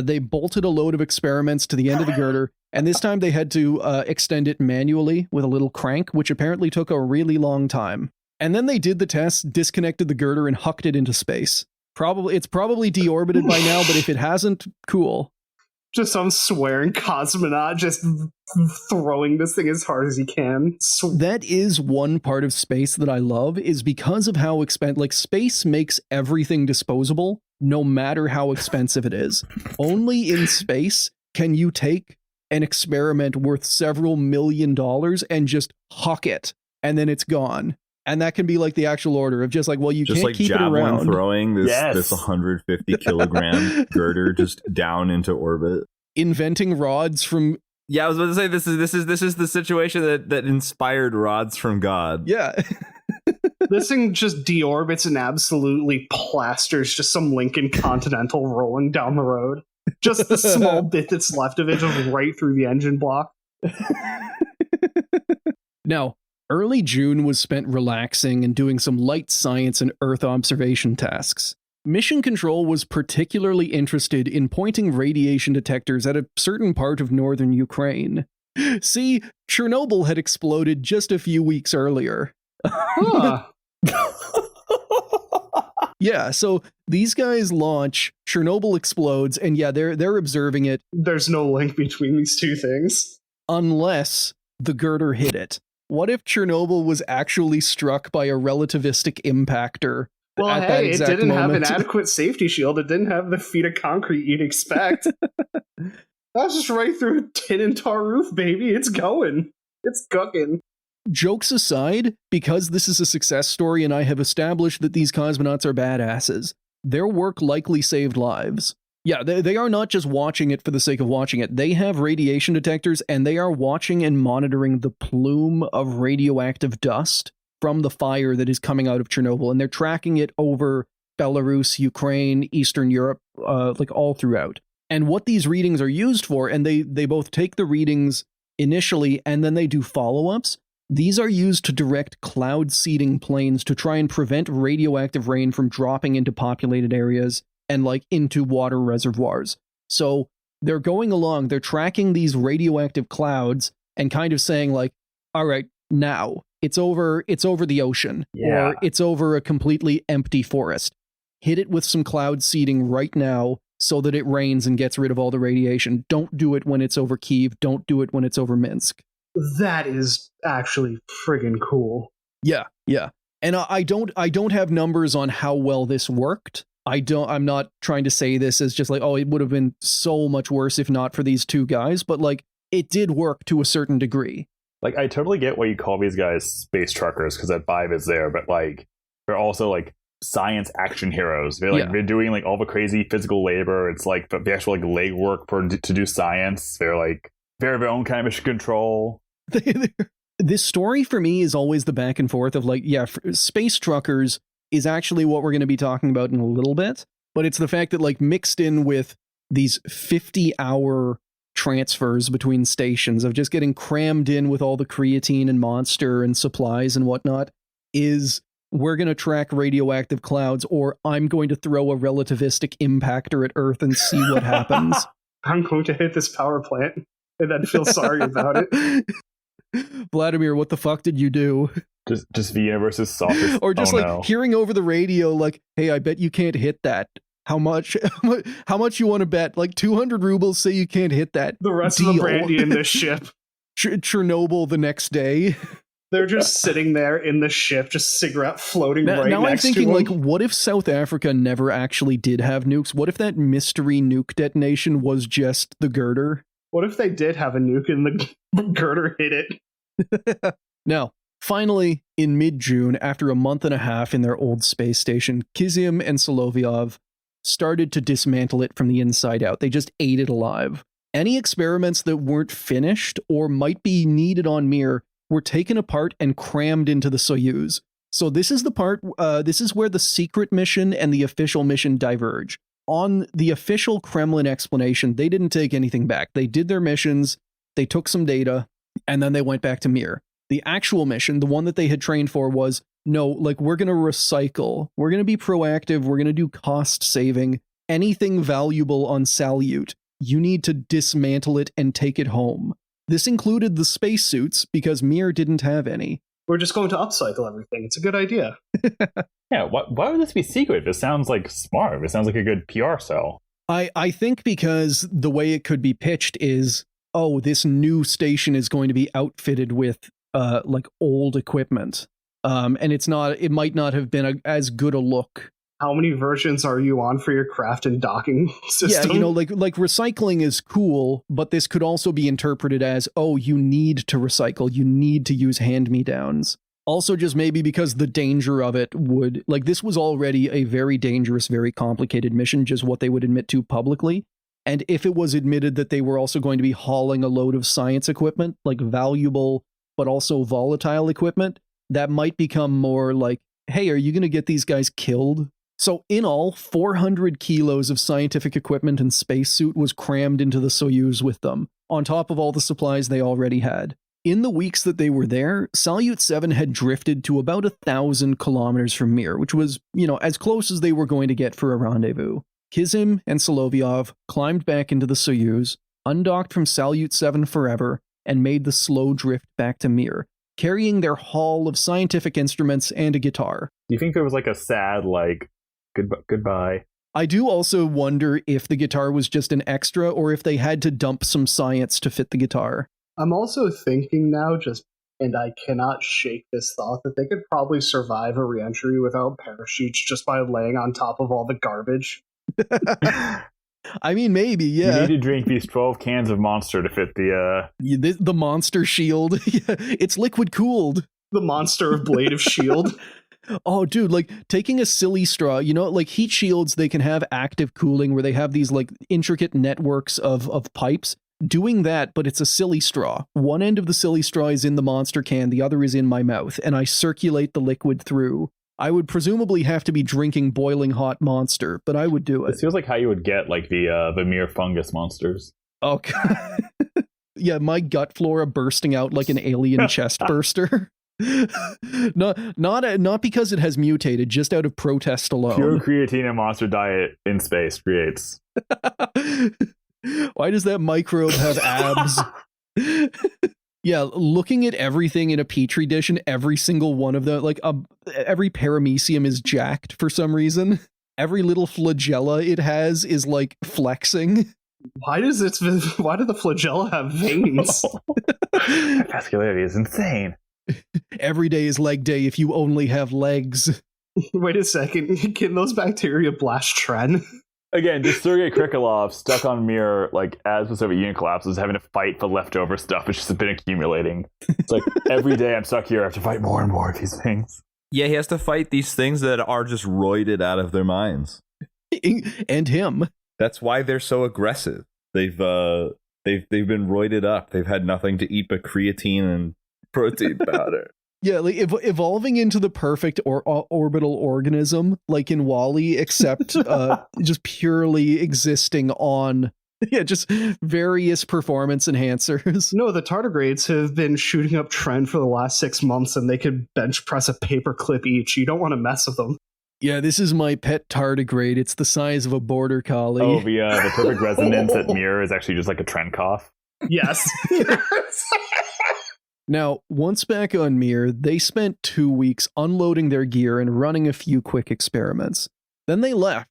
[SPEAKER 4] They bolted a load of experiments to the end of the girder, and this time they had to extend it manually with a little crank, which apparently took a really long time. And then they did the test, disconnected the girder, and hucked it into space. It's probably deorbited by now, but if it hasn't, cool.
[SPEAKER 7] Just some swearing cosmonaut just throwing this thing as hard as he can.
[SPEAKER 4] That is one part of space that I love, is because of how like, space makes everything disposable, no matter how expensive it is. Only in space can you take an experiment worth several $1 million and just huck it, and then it's gone. And that can be like the actual order of just like, well, you
[SPEAKER 5] just
[SPEAKER 4] can't
[SPEAKER 5] like
[SPEAKER 4] keep it around.
[SPEAKER 5] Throwing this
[SPEAKER 6] Yes.
[SPEAKER 5] this 150 kilogram girder just down into orbit.
[SPEAKER 4] Inventing rods from
[SPEAKER 5] Yeah, I was about to say this is the situation that inspired rods from God.
[SPEAKER 4] yeah.
[SPEAKER 7] This thing just deorbits and absolutely plasters just some Lincoln Continental rolling down the road. Just the small bit that's left of it, just right through the engine block.
[SPEAKER 4] Now, early June was spent relaxing and doing some light science and Earth observation tasks. Mission Control was particularly interested in pointing radiation detectors at a certain part of northern Ukraine. See, Chernobyl had exploded just a few weeks earlier.
[SPEAKER 7] Huh.
[SPEAKER 4] Yeah, so these guys launch, Chernobyl explodes, and yeah, they're observing it.
[SPEAKER 7] There's no link between these two things.
[SPEAKER 4] Unless the girder hit it. What if Chernobyl was actually struck by a relativistic impactor?
[SPEAKER 7] Well,
[SPEAKER 4] at that
[SPEAKER 7] hey, it
[SPEAKER 4] exact
[SPEAKER 7] didn't have an
[SPEAKER 4] moment?
[SPEAKER 7] adequate safety shield. It didn't have the feet of concrete you'd expect. That's just right through a tin and tar roof, baby. It's going. It's cooking.
[SPEAKER 4] Jokes aside, because this is a success story and I have established that these cosmonauts are badasses, their work likely saved lives. Yeah, they are not just watching it for the sake of watching it. They have radiation detectors and they are watching and monitoring the plume of radioactive dust from the fire that is coming out of Chernobyl, and they're tracking it over Belarus, Ukraine, Eastern Europe, like all throughout. And what these readings are used for, and they both take the readings initially and then they do follow-ups. These are used to direct cloud seeding planes to try and prevent radioactive rain from dropping into populated areas and like into water reservoirs. So they're going along, they're tracking these radioactive clouds and kind of saying like, all right, now it's over the ocean, or it's over a completely empty forest. Hit it with some cloud seeding right now so that it rains and gets rid of all the radiation. Don't do it when it's over Kyiv. Don't do it when it's over Minsk.
[SPEAKER 7] That is actually friggin' cool.
[SPEAKER 4] Yeah. And I don't have numbers on how well this worked. I'm not trying to say this as just like, oh, it would have been so much worse if not for these two guys, but like it did work to a certain degree.
[SPEAKER 6] Like, I totally get why you call these guys space truckers, because that vibe is there, but like they're also like science action heroes. They're like they're doing like all the crazy physical labor. It's like the actual like legwork to do science. They're like they're their own kind of mission control.
[SPEAKER 4] This story for me is always the back and forth of like, yeah, space truckers is actually what we're going to be talking about in a little bit, but it's the fact that like mixed in with these 50-hour transfers between stations of just getting crammed in with all the creatine and monster and supplies and whatnot is we're going to track radioactive clouds, or I'm going to throw a relativistic impactor at Earth and see what happens.
[SPEAKER 7] I'm going to hit this power plant and then feel sorry about it.
[SPEAKER 4] Vladimir, what the fuck did you do?
[SPEAKER 6] Just the universe's softest.
[SPEAKER 4] Or just hearing over the radio, like, hey, I bet you can't hit that. How much you want to bet? Like 200 rubles, say you can't hit that.
[SPEAKER 7] The rest of the brandy in this ship.
[SPEAKER 4] Chernobyl the next day.
[SPEAKER 7] They're just sitting there in the ship, just cigarette floating
[SPEAKER 4] now
[SPEAKER 7] next to them.
[SPEAKER 4] Now I'm thinking, like, what if South Africa never actually did have nukes? What if that mystery nuke detonation was just the girder?
[SPEAKER 7] What if they did have a nuke and the girder hit it?
[SPEAKER 4] Now, finally, in mid-June, after a month and a half in their old space station, Kizim and Solovyov started to dismantle it from the inside out. They just ate it alive. Any experiments that weren't finished or might be needed on Mir were taken apart and crammed into the Soyuz. So this is the part, this is where the secret mission and the official mission diverge. On the official Kremlin explanation, they didn't take anything back. They did their missions, they took some data, and then they went back to Mir. The actual mission, the one that they had trained for, was, no, like, we're going to recycle. We're going to be proactive. We're going to do cost saving. Anything valuable on Salyut, you need to dismantle it and take it home. This included the spacesuits, because Mir didn't have any.
[SPEAKER 7] We're just going to upcycle everything. It's a good idea.
[SPEAKER 6] Yeah, why would this be secret? This sounds like smart. It sounds like a good PR sell.
[SPEAKER 4] I think because the way it could be pitched is, oh, this new station is going to be outfitted with like old equipment. And it might not have been as good a look.
[SPEAKER 7] How many versions are you on for your craft and docking system?
[SPEAKER 4] Yeah, you know, like recycling is cool, but this could also be interpreted as, oh, you need to recycle, you need to use hand-me-downs. Also, just maybe because the danger of it would, like, this was already a very dangerous, very complicated mission, just what they would admit to publicly. And if it was admitted that they were also going to be hauling a load of science equipment, like valuable but also volatile equipment, that might become more like hey, are you going to get these guys killed? So in all, 400 kilos of scientific equipment and spacesuit was crammed into the Soyuz with them, on top of all the supplies they already had. In the weeks that they were there, Salyut 7 had drifted to about 1,000 kilometers from Mir, which was, as close as they were going to get for a rendezvous. Kizim and Solovyov climbed back into the Soyuz, undocked from Salyut 7 forever, and made the slow drift back to Mir, carrying their haul of scientific instruments and a guitar.
[SPEAKER 6] Do you think there was like a sad, goodbye?
[SPEAKER 4] I do also wonder if the guitar was just an extra or if they had to dump some science to fit the guitar.
[SPEAKER 7] I'm also thinking now, and I cannot shake this thought, that they could probably survive a reentry without parachutes just by laying on top of all the garbage.
[SPEAKER 4] I mean, maybe, yeah.
[SPEAKER 6] You need to drink these 12 cans of Monster to fit
[SPEAKER 4] the Monster Shield. It's liquid cooled.
[SPEAKER 7] The Monster of Blade of Shield.
[SPEAKER 4] Oh, dude, like taking a silly straw, like heat shields, they can have active cooling where they have these like intricate networks of pipes. Doing that, but it's a silly straw. One end of the silly straw is in the Monster can, the other is in my mouth, and I circulate the liquid through. I would presumably have to be drinking boiling hot Monster, but I would do it.
[SPEAKER 6] It feels like how you would get like the mere fungus monsters.
[SPEAKER 4] Oh, God. Yeah, my gut flora bursting out like an alien chest burster. Not because it has mutated, just out of protest alone.
[SPEAKER 6] Pure creatine and Monster diet in space creates.
[SPEAKER 4] Why does that microbe have abs? Yeah, looking at everything in a petri dish and every single one of them, every paramecium is jacked for some reason. Every little flagella it has is like flexing.
[SPEAKER 7] Why do the flagella have veins?
[SPEAKER 6] Vascularity is insane.
[SPEAKER 4] Every day is leg day if you only have legs.
[SPEAKER 7] Wait a second, can those bacteria blast Tren?
[SPEAKER 6] Again, just Sergei Krikalev stuck on Mir, as the Soviet Union collapses, having to fight the leftover stuff, which has been accumulating. It's like, every day I'm stuck here, I have to fight more and more of these things.
[SPEAKER 5] Yeah, he has to fight these things that are just roided out of their minds.
[SPEAKER 4] And him.
[SPEAKER 5] That's why they're so aggressive. They've been roided up. They've had nothing to eat but creatine and protein powder.
[SPEAKER 4] Yeah, like evolving into the perfect orbital organism, like in WALL-E, except just purely existing on, just various performance enhancers.
[SPEAKER 7] No, the tardigrades have been shooting up Tren for the last 6 months, and they could bench press a paperclip each. You don't want to mess with them.
[SPEAKER 4] Yeah, this is my pet tardigrade. It's the size of a border collie.
[SPEAKER 6] Oh, the perfect resonance at Mir is actually just like a Tren cough.
[SPEAKER 7] Yes.
[SPEAKER 4] Now, once back on Mir, they spent 2 weeks unloading their gear and running a few quick experiments. Then they left,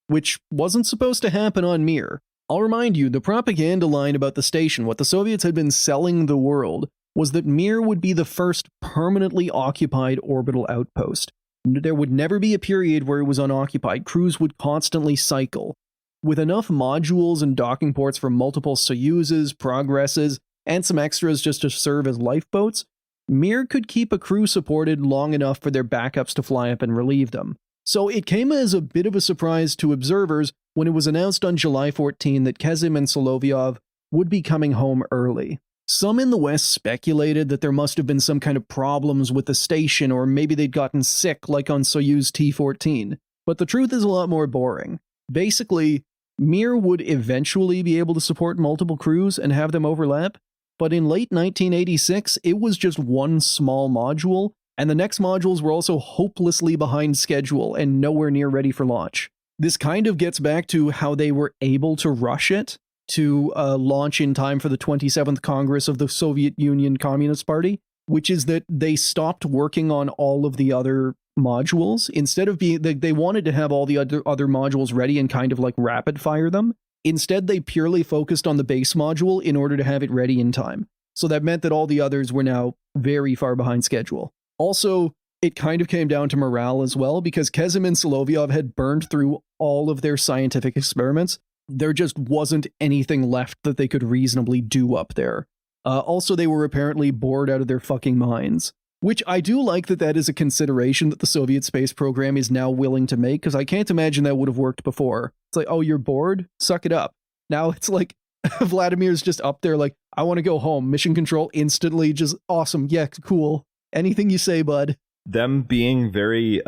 [SPEAKER 4] which wasn't supposed to happen on Mir. I'll remind you, the propaganda line about the station, what the Soviets had been selling the world, was that Mir would be the first permanently occupied orbital outpost. There would never be a period where it was unoccupied. Crews would constantly cycle. With enough modules and docking ports for multiple Soyuzes, Progresses, and some extras just to serve as lifeboats, Mir could keep a crew supported long enough for their backups to fly up and relieve them. So it came as a bit of a surprise to observers when it was announced on July 14 that Kizim and Solovyov would be coming home early. Some in the West speculated that there must have been some kind of problems with the station, or maybe they'd gotten sick like on Soyuz T-15. But the truth is a lot more boring. Basically, Mir would eventually be able to support multiple crews and have them overlap, but in late 1986, it was just one small module, and the next modules were also hopelessly behind schedule and nowhere near ready for launch. This kind of gets back to how they were able to rush it to launch in time for the 27th Congress of the Soviet Union Communist Party, which is that they stopped working on all of the other modules. Instead of they wanted to have all the other modules ready and kind of like rapid fire them. Instead, they purely focused on the base module in order to have it ready in time. So that meant that all the others were now very far behind schedule. Also, it kind of came down to morale as well, because Kizim and Solovyov had burned through all of their scientific experiments. There just wasn't anything left that they could reasonably do up there. Also, they were apparently bored out of their fucking minds. Which I do like that is a consideration that the Soviet space program is now willing to make, because I can't imagine that would have worked before. It's like, oh, you're bored? Suck it up. Now it's like, Vladimir's just up there like, I want to go home. Mission control instantly, just awesome. Yeah, cool. Anything you say, bud.
[SPEAKER 5] them being very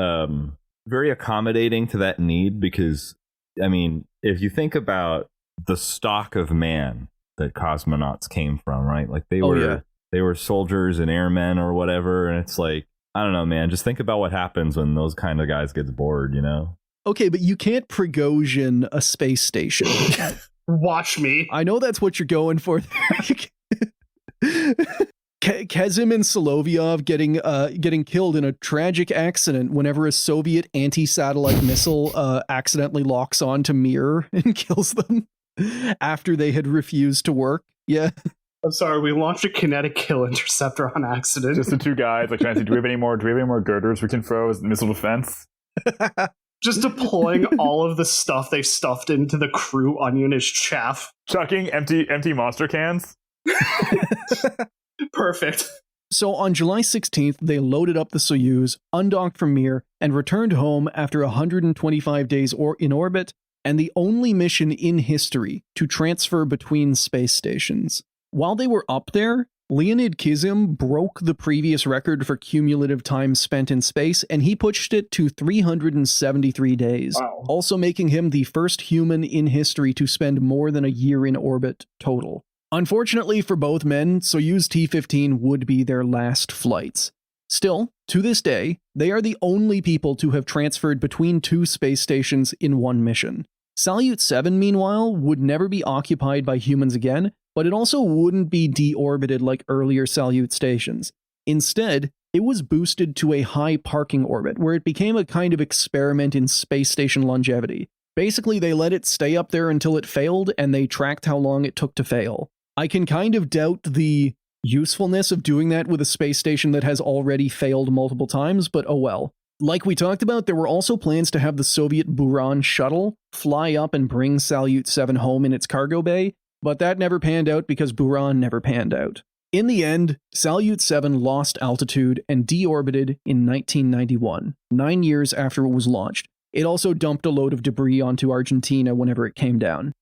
[SPEAKER 5] very accommodating to that need, because I mean, if you think about the stock of man that cosmonauts came from, right? Like they were soldiers and airmen or whatever, and it's like, I don't know, man, just think about what happens when those kind of guys get bored, you know?
[SPEAKER 4] Okay, but you can't Prigozhin a space station.
[SPEAKER 7] Watch me.
[SPEAKER 4] I know that's what you're going for there. Kezim and Solovyov getting killed in a tragic accident whenever a Soviet anti-satellite missile accidentally locks on to Mir and kills them after they had refused to work. Yeah.
[SPEAKER 7] I'm sorry, we launched a kinetic kill interceptor on accident.
[SPEAKER 6] Just the two guys like trying to say, do we have any more girders we can throw as missile defense?
[SPEAKER 7] Just deploying all of the stuff they stuffed into the crew onion as chaff.
[SPEAKER 6] Chucking empty monster cans.
[SPEAKER 7] Perfect.
[SPEAKER 4] So on July 16th, they loaded up the Soyuz, undocked from Mir, and returned home after 125 days in orbit, and the only mission in history to transfer between space stations. While they were up there, Leonid Kizim broke the previous record for cumulative time spent in space, and he pushed it to 373 days,
[SPEAKER 7] Wow.
[SPEAKER 4] also making him the first human in history to spend more than a year in orbit total. Unfortunately for both men, Soyuz T-15 would be their last flights. Still, to this day, they are the only people to have transferred between two space stations in one mission. Salyut 7, meanwhile, would never be occupied by humans again, but it also wouldn't be deorbited like earlier Salyut stations. Instead, it was boosted to a high parking orbit, where it became a kind of experiment in space station longevity. Basically, they let it stay up there until it failed, and they tracked how long it took to fail. I can kind of doubt the usefulness of doing that with a space station that has already failed multiple times, but oh well. Like we talked about, there were also plans to have the Soviet Buran shuttle fly up and bring Salyut 7 home in its cargo bay, but that never panned out because Buran never panned out. In the end, Salyut 7 lost altitude and deorbited in 1991, 9 years after it was launched. It also dumped a load of debris onto Argentina whenever it came down.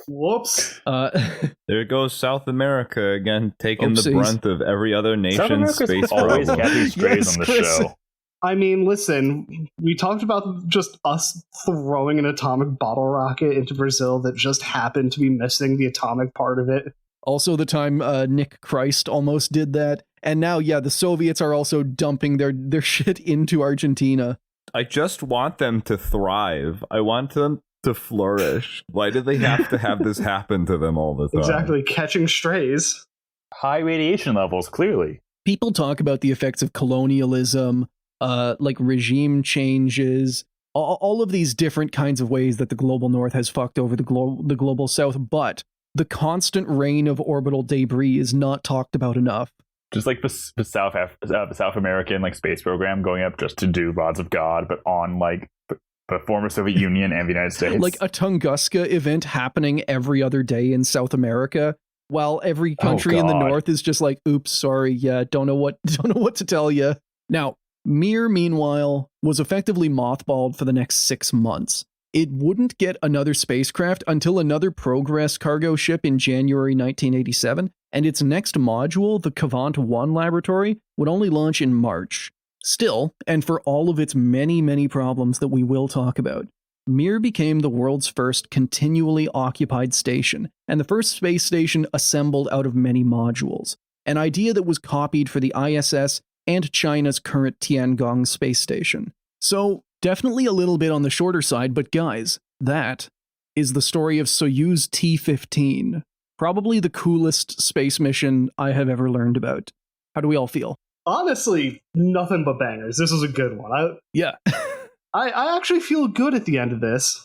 [SPEAKER 7] Whoops.
[SPEAKER 5] There goes South America again, taking the
[SPEAKER 4] Oopsies.
[SPEAKER 5] brunt of every other
[SPEAKER 6] South
[SPEAKER 5] nation's
[SPEAKER 6] America's
[SPEAKER 5] space
[SPEAKER 6] always
[SPEAKER 5] problem.
[SPEAKER 6] Kathy Strays
[SPEAKER 4] Yes,
[SPEAKER 6] on the
[SPEAKER 4] Chris.
[SPEAKER 6] show.
[SPEAKER 7] I mean, listen, we talked about just us throwing an atomic bottle rocket into Brazil that just happened to be missing the atomic part of it.
[SPEAKER 4] Also the time Nick Christ almost did that. And now, yeah, the Soviets are also dumping their shit into Argentina.
[SPEAKER 5] I just want them to thrive. I want them to flourish. Why do they have to have this happen to them all the time?
[SPEAKER 7] Exactly, catching strays.
[SPEAKER 6] High radiation levels, clearly.
[SPEAKER 4] People talk about the effects of colonialism, like regime changes, all of these different kinds of ways that the global north has fucked over the global south, but the constant rain of orbital debris is not talked about enough.
[SPEAKER 6] Just like the South American like space program going up just to do Rods of God, but on like the former Soviet Union and the United States.
[SPEAKER 4] Like a Tunguska event happening every other day in South America, while every country in the
[SPEAKER 6] God.
[SPEAKER 4] north is just like, oops, sorry, yeah, don't know what to tell you. Now, Mir, meanwhile, was effectively mothballed for the next 6 months. It wouldn't get another spacecraft until another Progress cargo ship in January 1987, and its next module, the Cavant 1 laboratory, would only launch in March. Still, and for all of its many, many problems that we will talk about, Mir became the world's first continually occupied station, and the first space station assembled out of many modules, an idea that was copied for the ISS and China's current Tiangong space station. So, definitely a little bit on the shorter side, but guys, that is the story of Soyuz T-15, probably the coolest space mission I have ever learned about. How do we all feel?
[SPEAKER 7] Honestly, nothing but bangers. This was a good one.
[SPEAKER 4] Yeah.
[SPEAKER 7] I actually feel good at the end of this.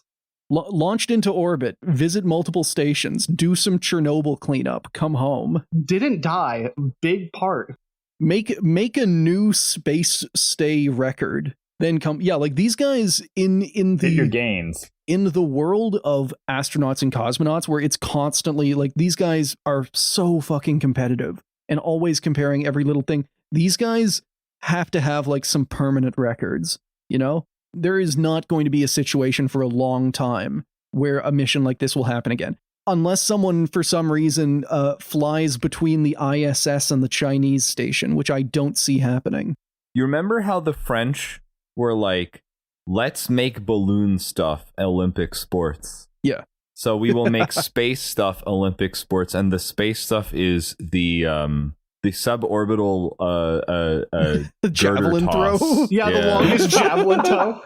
[SPEAKER 4] Launched into orbit, visit multiple stations, do some Chernobyl cleanup, come home.
[SPEAKER 7] Didn't die. Big part.
[SPEAKER 4] Make a new space stay record. Then come, yeah, like these guys in
[SPEAKER 6] Hit your
[SPEAKER 4] the
[SPEAKER 6] gains.
[SPEAKER 4] in the world of astronauts and cosmonauts, where it's constantly like these guys are so fucking competitive and always comparing every little thing. These guys have to have like some permanent records, you know? There is not going to be a situation for a long time where a mission like this will happen again. Unless someone, for some reason, flies between the ISS and the Chinese station, which I don't see happening.
[SPEAKER 5] You remember how the French were like, let's make balloon stuff Olympic sports?
[SPEAKER 4] Yeah.
[SPEAKER 5] So we will make space stuff Olympic sports, and the space stuff is the suborbital
[SPEAKER 4] javelin
[SPEAKER 5] girder toss.
[SPEAKER 4] throw.
[SPEAKER 7] Yeah, the longest javelin toe.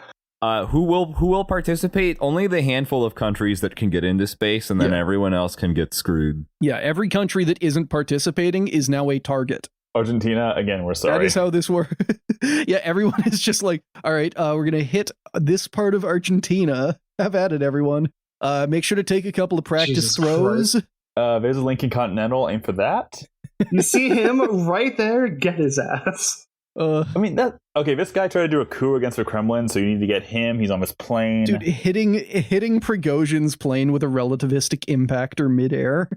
[SPEAKER 5] Who will participate? Only the handful of countries that can get into space, and then everyone else can get screwed.
[SPEAKER 4] Yeah, every country that isn't participating is now a target.
[SPEAKER 6] Argentina, again, we're sorry.
[SPEAKER 4] That is how this works. Yeah, everyone is just like, all right, we're going to hit this part of Argentina. Have at it, everyone. Make sure to take a couple of practice
[SPEAKER 7] Jesus
[SPEAKER 4] throws.
[SPEAKER 7] Christ.
[SPEAKER 6] There's a Lincoln Continental. Aim for that.
[SPEAKER 7] You see him right there? Get his ass.
[SPEAKER 6] I mean, this guy tried to do a coup against the Kremlin, so you need to get him. He's on this plane.
[SPEAKER 4] Dude, hitting Prigozhin's plane with a relativistic impactor midair.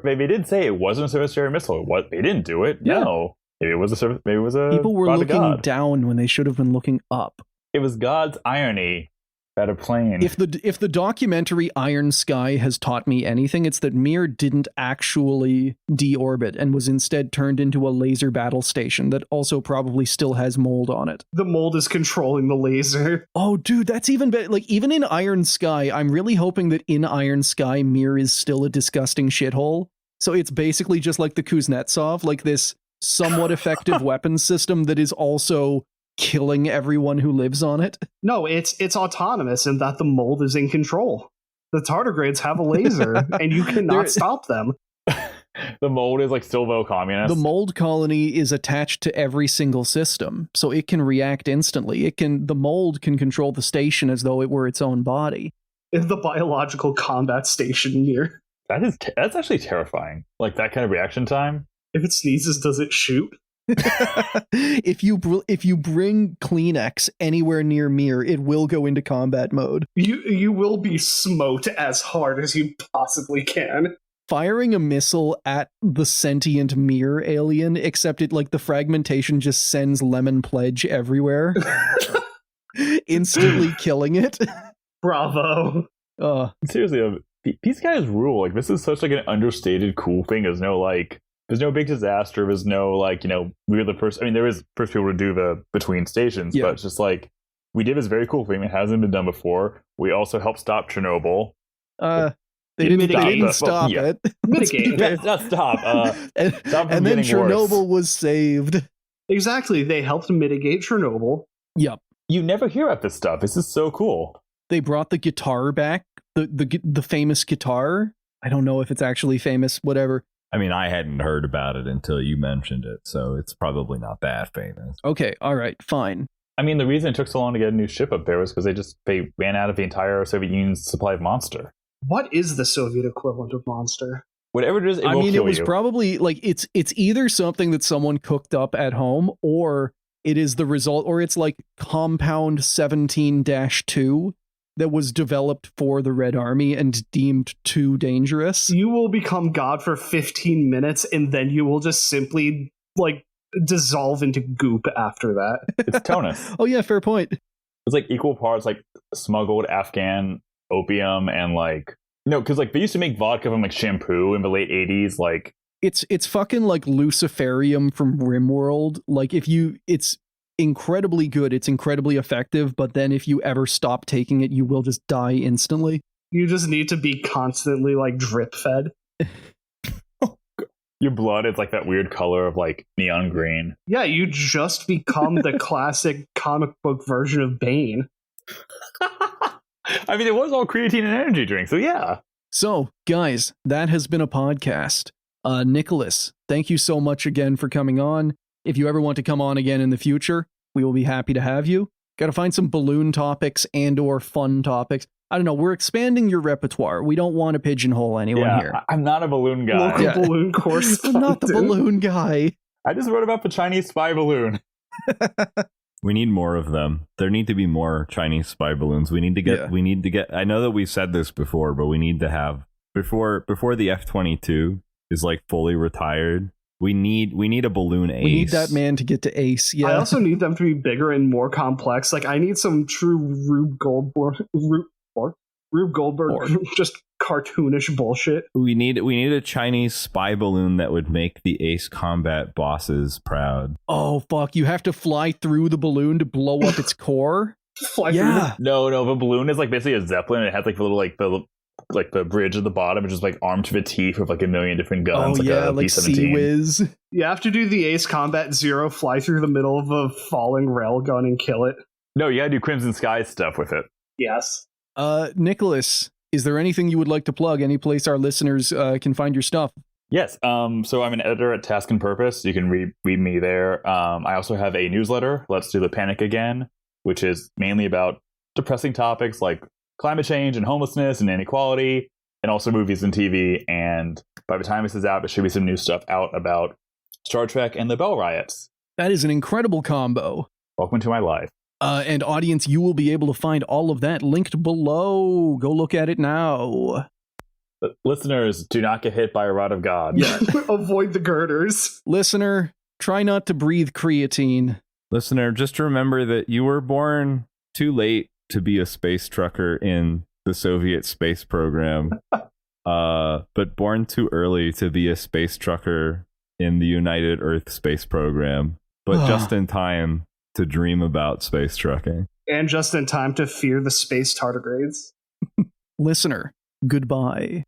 [SPEAKER 6] They did say it wasn't a surface area missile. They didn't do it.
[SPEAKER 4] Yeah.
[SPEAKER 6] No. Maybe it was a surface. Maybe it was a.
[SPEAKER 4] People were
[SPEAKER 6] rod of
[SPEAKER 4] looking
[SPEAKER 6] God.
[SPEAKER 4] down when they should have been looking up.
[SPEAKER 6] It was God's irony that a plane.
[SPEAKER 4] If the documentary Iron Sky has taught me anything, it's that Mir didn't actually deorbit and was instead turned into a laser battle station that also probably still has mold on it.
[SPEAKER 7] The mold is controlling the laser.
[SPEAKER 4] Oh, dude, that's even better. Like, even in Iron Sky, I'm really hoping that in Iron Sky, Mir is still a disgusting shithole. So it's basically just like the Kuznetsov, like this somewhat effective weapons system that is also killing everyone who lives on it.
[SPEAKER 7] No, it's autonomous in that the mold is in control. The tardigrades have a laser, and you cannot stop them.
[SPEAKER 6] The mold is like Silvo communist.
[SPEAKER 4] The mold colony is attached to every single system, so it can react instantly. The mold can control the station as though it were its own body.
[SPEAKER 7] In the biological combat station here.
[SPEAKER 6] That's actually terrifying. Like that kind of reaction time.
[SPEAKER 7] If it sneezes, does it shoot?
[SPEAKER 4] If you bring Kleenex anywhere near Mir, it will go into combat mode.
[SPEAKER 7] You will be smote as hard as you possibly can.
[SPEAKER 4] Firing a missile at the sentient Mir alien, except it like the fragmentation just sends lemon pledge everywhere, instantly killing it.
[SPEAKER 7] Bravo.
[SPEAKER 6] Seriously, these guys rule. Like this is such like an understated cool thing. There's no big disaster. There's no like, we're the first. I mean, there is first people to do the between stations, but it's just like we did this very cool thing that hasn't been done before. We also helped stop Chernobyl.
[SPEAKER 4] They didn't stop it.
[SPEAKER 7] Mitigate.
[SPEAKER 6] It's not stop.
[SPEAKER 4] And then Chernobyl was saved.
[SPEAKER 7] Exactly. They helped mitigate Chernobyl.
[SPEAKER 4] Yep.
[SPEAKER 6] You never hear about this stuff. This is so cool.
[SPEAKER 4] They brought the guitar back. The famous guitar. I don't know if it's actually famous. Whatever.
[SPEAKER 5] I mean, I hadn't heard about it until you mentioned it, so it's probably not that famous.
[SPEAKER 4] Okay, all right, fine.
[SPEAKER 6] I mean, the reason it took so long to get a new ship up there was because they ran out of the entire Soviet Union's supply of Monster.
[SPEAKER 7] What is the Soviet equivalent of Monster?
[SPEAKER 6] Whatever it is, it will kill
[SPEAKER 4] it was
[SPEAKER 6] you.
[SPEAKER 4] probably like it's either something that someone cooked up at home, or it is the result, or it's like Compound 17-2 that was developed for the Red Army and deemed too dangerous.
[SPEAKER 7] You will become God for 15 minutes, and then you will just simply like dissolve into goop after that.
[SPEAKER 6] It's tonus.
[SPEAKER 4] Oh yeah, fair point.
[SPEAKER 6] It's like equal parts like smuggled Afghan opium and like because like they used to make vodka from like shampoo in the late 80s. Like
[SPEAKER 4] it's fucking like Luciferium from RimWorld. Like it's incredibly good, it's incredibly effective, but then if you ever stop taking it, you will just die instantly.
[SPEAKER 7] You just need to be constantly like drip fed.
[SPEAKER 6] your blood is like that weird color of like neon green.
[SPEAKER 7] Yeah, you just become the classic comic book version of Bane.
[SPEAKER 6] I mean, it was all creatine and energy drink, so yeah.
[SPEAKER 4] So, guys, that has been a podcast. Nicholas, thank you so much again for coming on. If you ever want to come on again in the future, we will be happy to have you. Got to find some balloon topics and or fun topics. I don't know. We're expanding your repertoire. We don't want to pigeonhole anyone here.
[SPEAKER 6] I'm not a balloon guy.
[SPEAKER 7] Local balloon course.
[SPEAKER 4] I'm not the balloon guy.
[SPEAKER 6] I just wrote about the Chinese spy balloon.
[SPEAKER 5] We need more of them. There need to be more Chinese spy balloons. We need to get. I know that we said this before, but we need to have before the F-22 is like fully retired. We need a balloon ace.
[SPEAKER 4] We need that man to get to ace. Yeah.
[SPEAKER 7] I also need them to be bigger and more complex. Like I need some true Rube Goldberg, just cartoonish bullshit.
[SPEAKER 5] We need a Chinese spy balloon that would make the Ace Combat bosses proud.
[SPEAKER 4] Oh, fuck. You have to fly through the balloon to blow up its core?
[SPEAKER 7] Fly through
[SPEAKER 4] Yeah.
[SPEAKER 6] No, the balloon is like basically a zeppelin. And it has like the little the bridge at the bottom, which is like armed to the teeth with like a million different guns.
[SPEAKER 4] Oh, yeah,
[SPEAKER 6] a
[SPEAKER 4] like
[SPEAKER 6] B-17.
[SPEAKER 4] Sea-Wiz.
[SPEAKER 7] You have to do the Ace Combat Zero, fly through the middle of a falling railgun and kill it.
[SPEAKER 6] No, you gotta do Crimson Skies stuff with it.
[SPEAKER 7] Yes.
[SPEAKER 4] Nicholas, is there anything you would like to plug? Any place our listeners can find your stuff?
[SPEAKER 6] Yes. So I'm an editor at Task and Purpose. You can read me there. I also have a newsletter, Let's Do the Panic Again, which is mainly about depressing topics like climate change and homelessness and inequality, and also movies and TV. And by the time this is out, there should be some new stuff out about Star Trek and the Bell Riots.
[SPEAKER 4] That is an incredible combo.
[SPEAKER 6] Welcome to my life.
[SPEAKER 4] And audience, you will be able to find all of that linked below. Go look at it now.
[SPEAKER 6] But listeners, do not get hit by a rod of God.
[SPEAKER 4] Yeah.
[SPEAKER 7] Avoid the girders.
[SPEAKER 4] Listener, try not to breathe creatine.
[SPEAKER 5] Listener, just remember that you were born too late to be a space trucker in the Soviet space program, but born too early to be a space trucker in the United Earth space program, but just in time to dream about space trucking.
[SPEAKER 7] And just in time to fear the space tardigrades.
[SPEAKER 4] Listener, goodbye.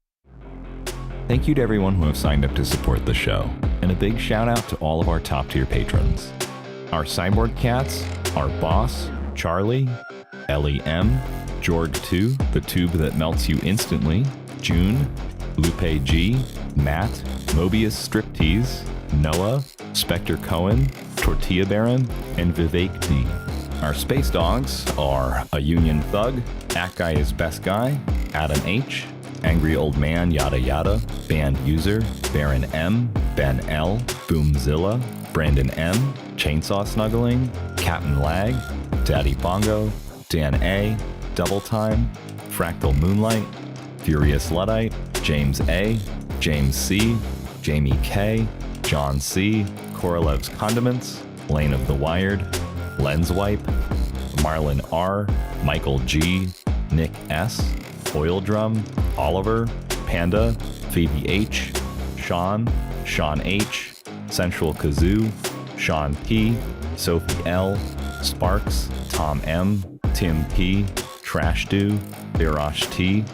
[SPEAKER 8] Thank you to everyone who have signed up to support the show, and a big shout out to all of our top tier patrons. Our cyborg cats, our boss, Charlie, Ellie M, Jorg 2, the tube that melts you instantly, June, Lupe G, Matt, Mobius Striptease, Noah, Spectre Cohen, Tortilla Baron, and Vivek D. Our space dogs are A Union Thug, That Guy is Best Guy, Adam H, Angry Old Man Yada Yada, Band User, Baron M, Ben L, Boomzilla, Brandon M, Chainsaw Snuggling, Captain Lag, Daddy Bongo, Dan A, Double Time, Fractal Moonlight, Furious Luddite, James A, James C, Jamie K, John C, Korolev's Condiments, Lane of the Wired, Lens Wipe, Marlon R, Michael G, Nick S, Oil Drum, Oliver, Panda, Phoebe H, Sean H, Central Kazoo, Sean P, Sophie L, Sparks, Tom M, Tim P, Trash Do, Birash T,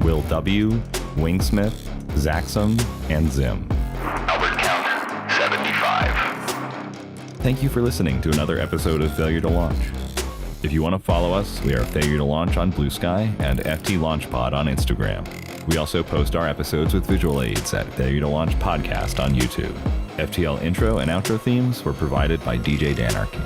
[SPEAKER 8] Will W, Wingsmith, Zaxum, and Zim.
[SPEAKER 1] Albert count 75.
[SPEAKER 8] Thank you for listening to another episode of Failure to Launch. If you want to follow us, we are Failure to Launch on Blue Sky and FT Launchpod on Instagram. We also post our episodes with visual aids at Failure to Launch Podcast on YouTube. FTL intro and outro themes were provided by DJ Danarchy.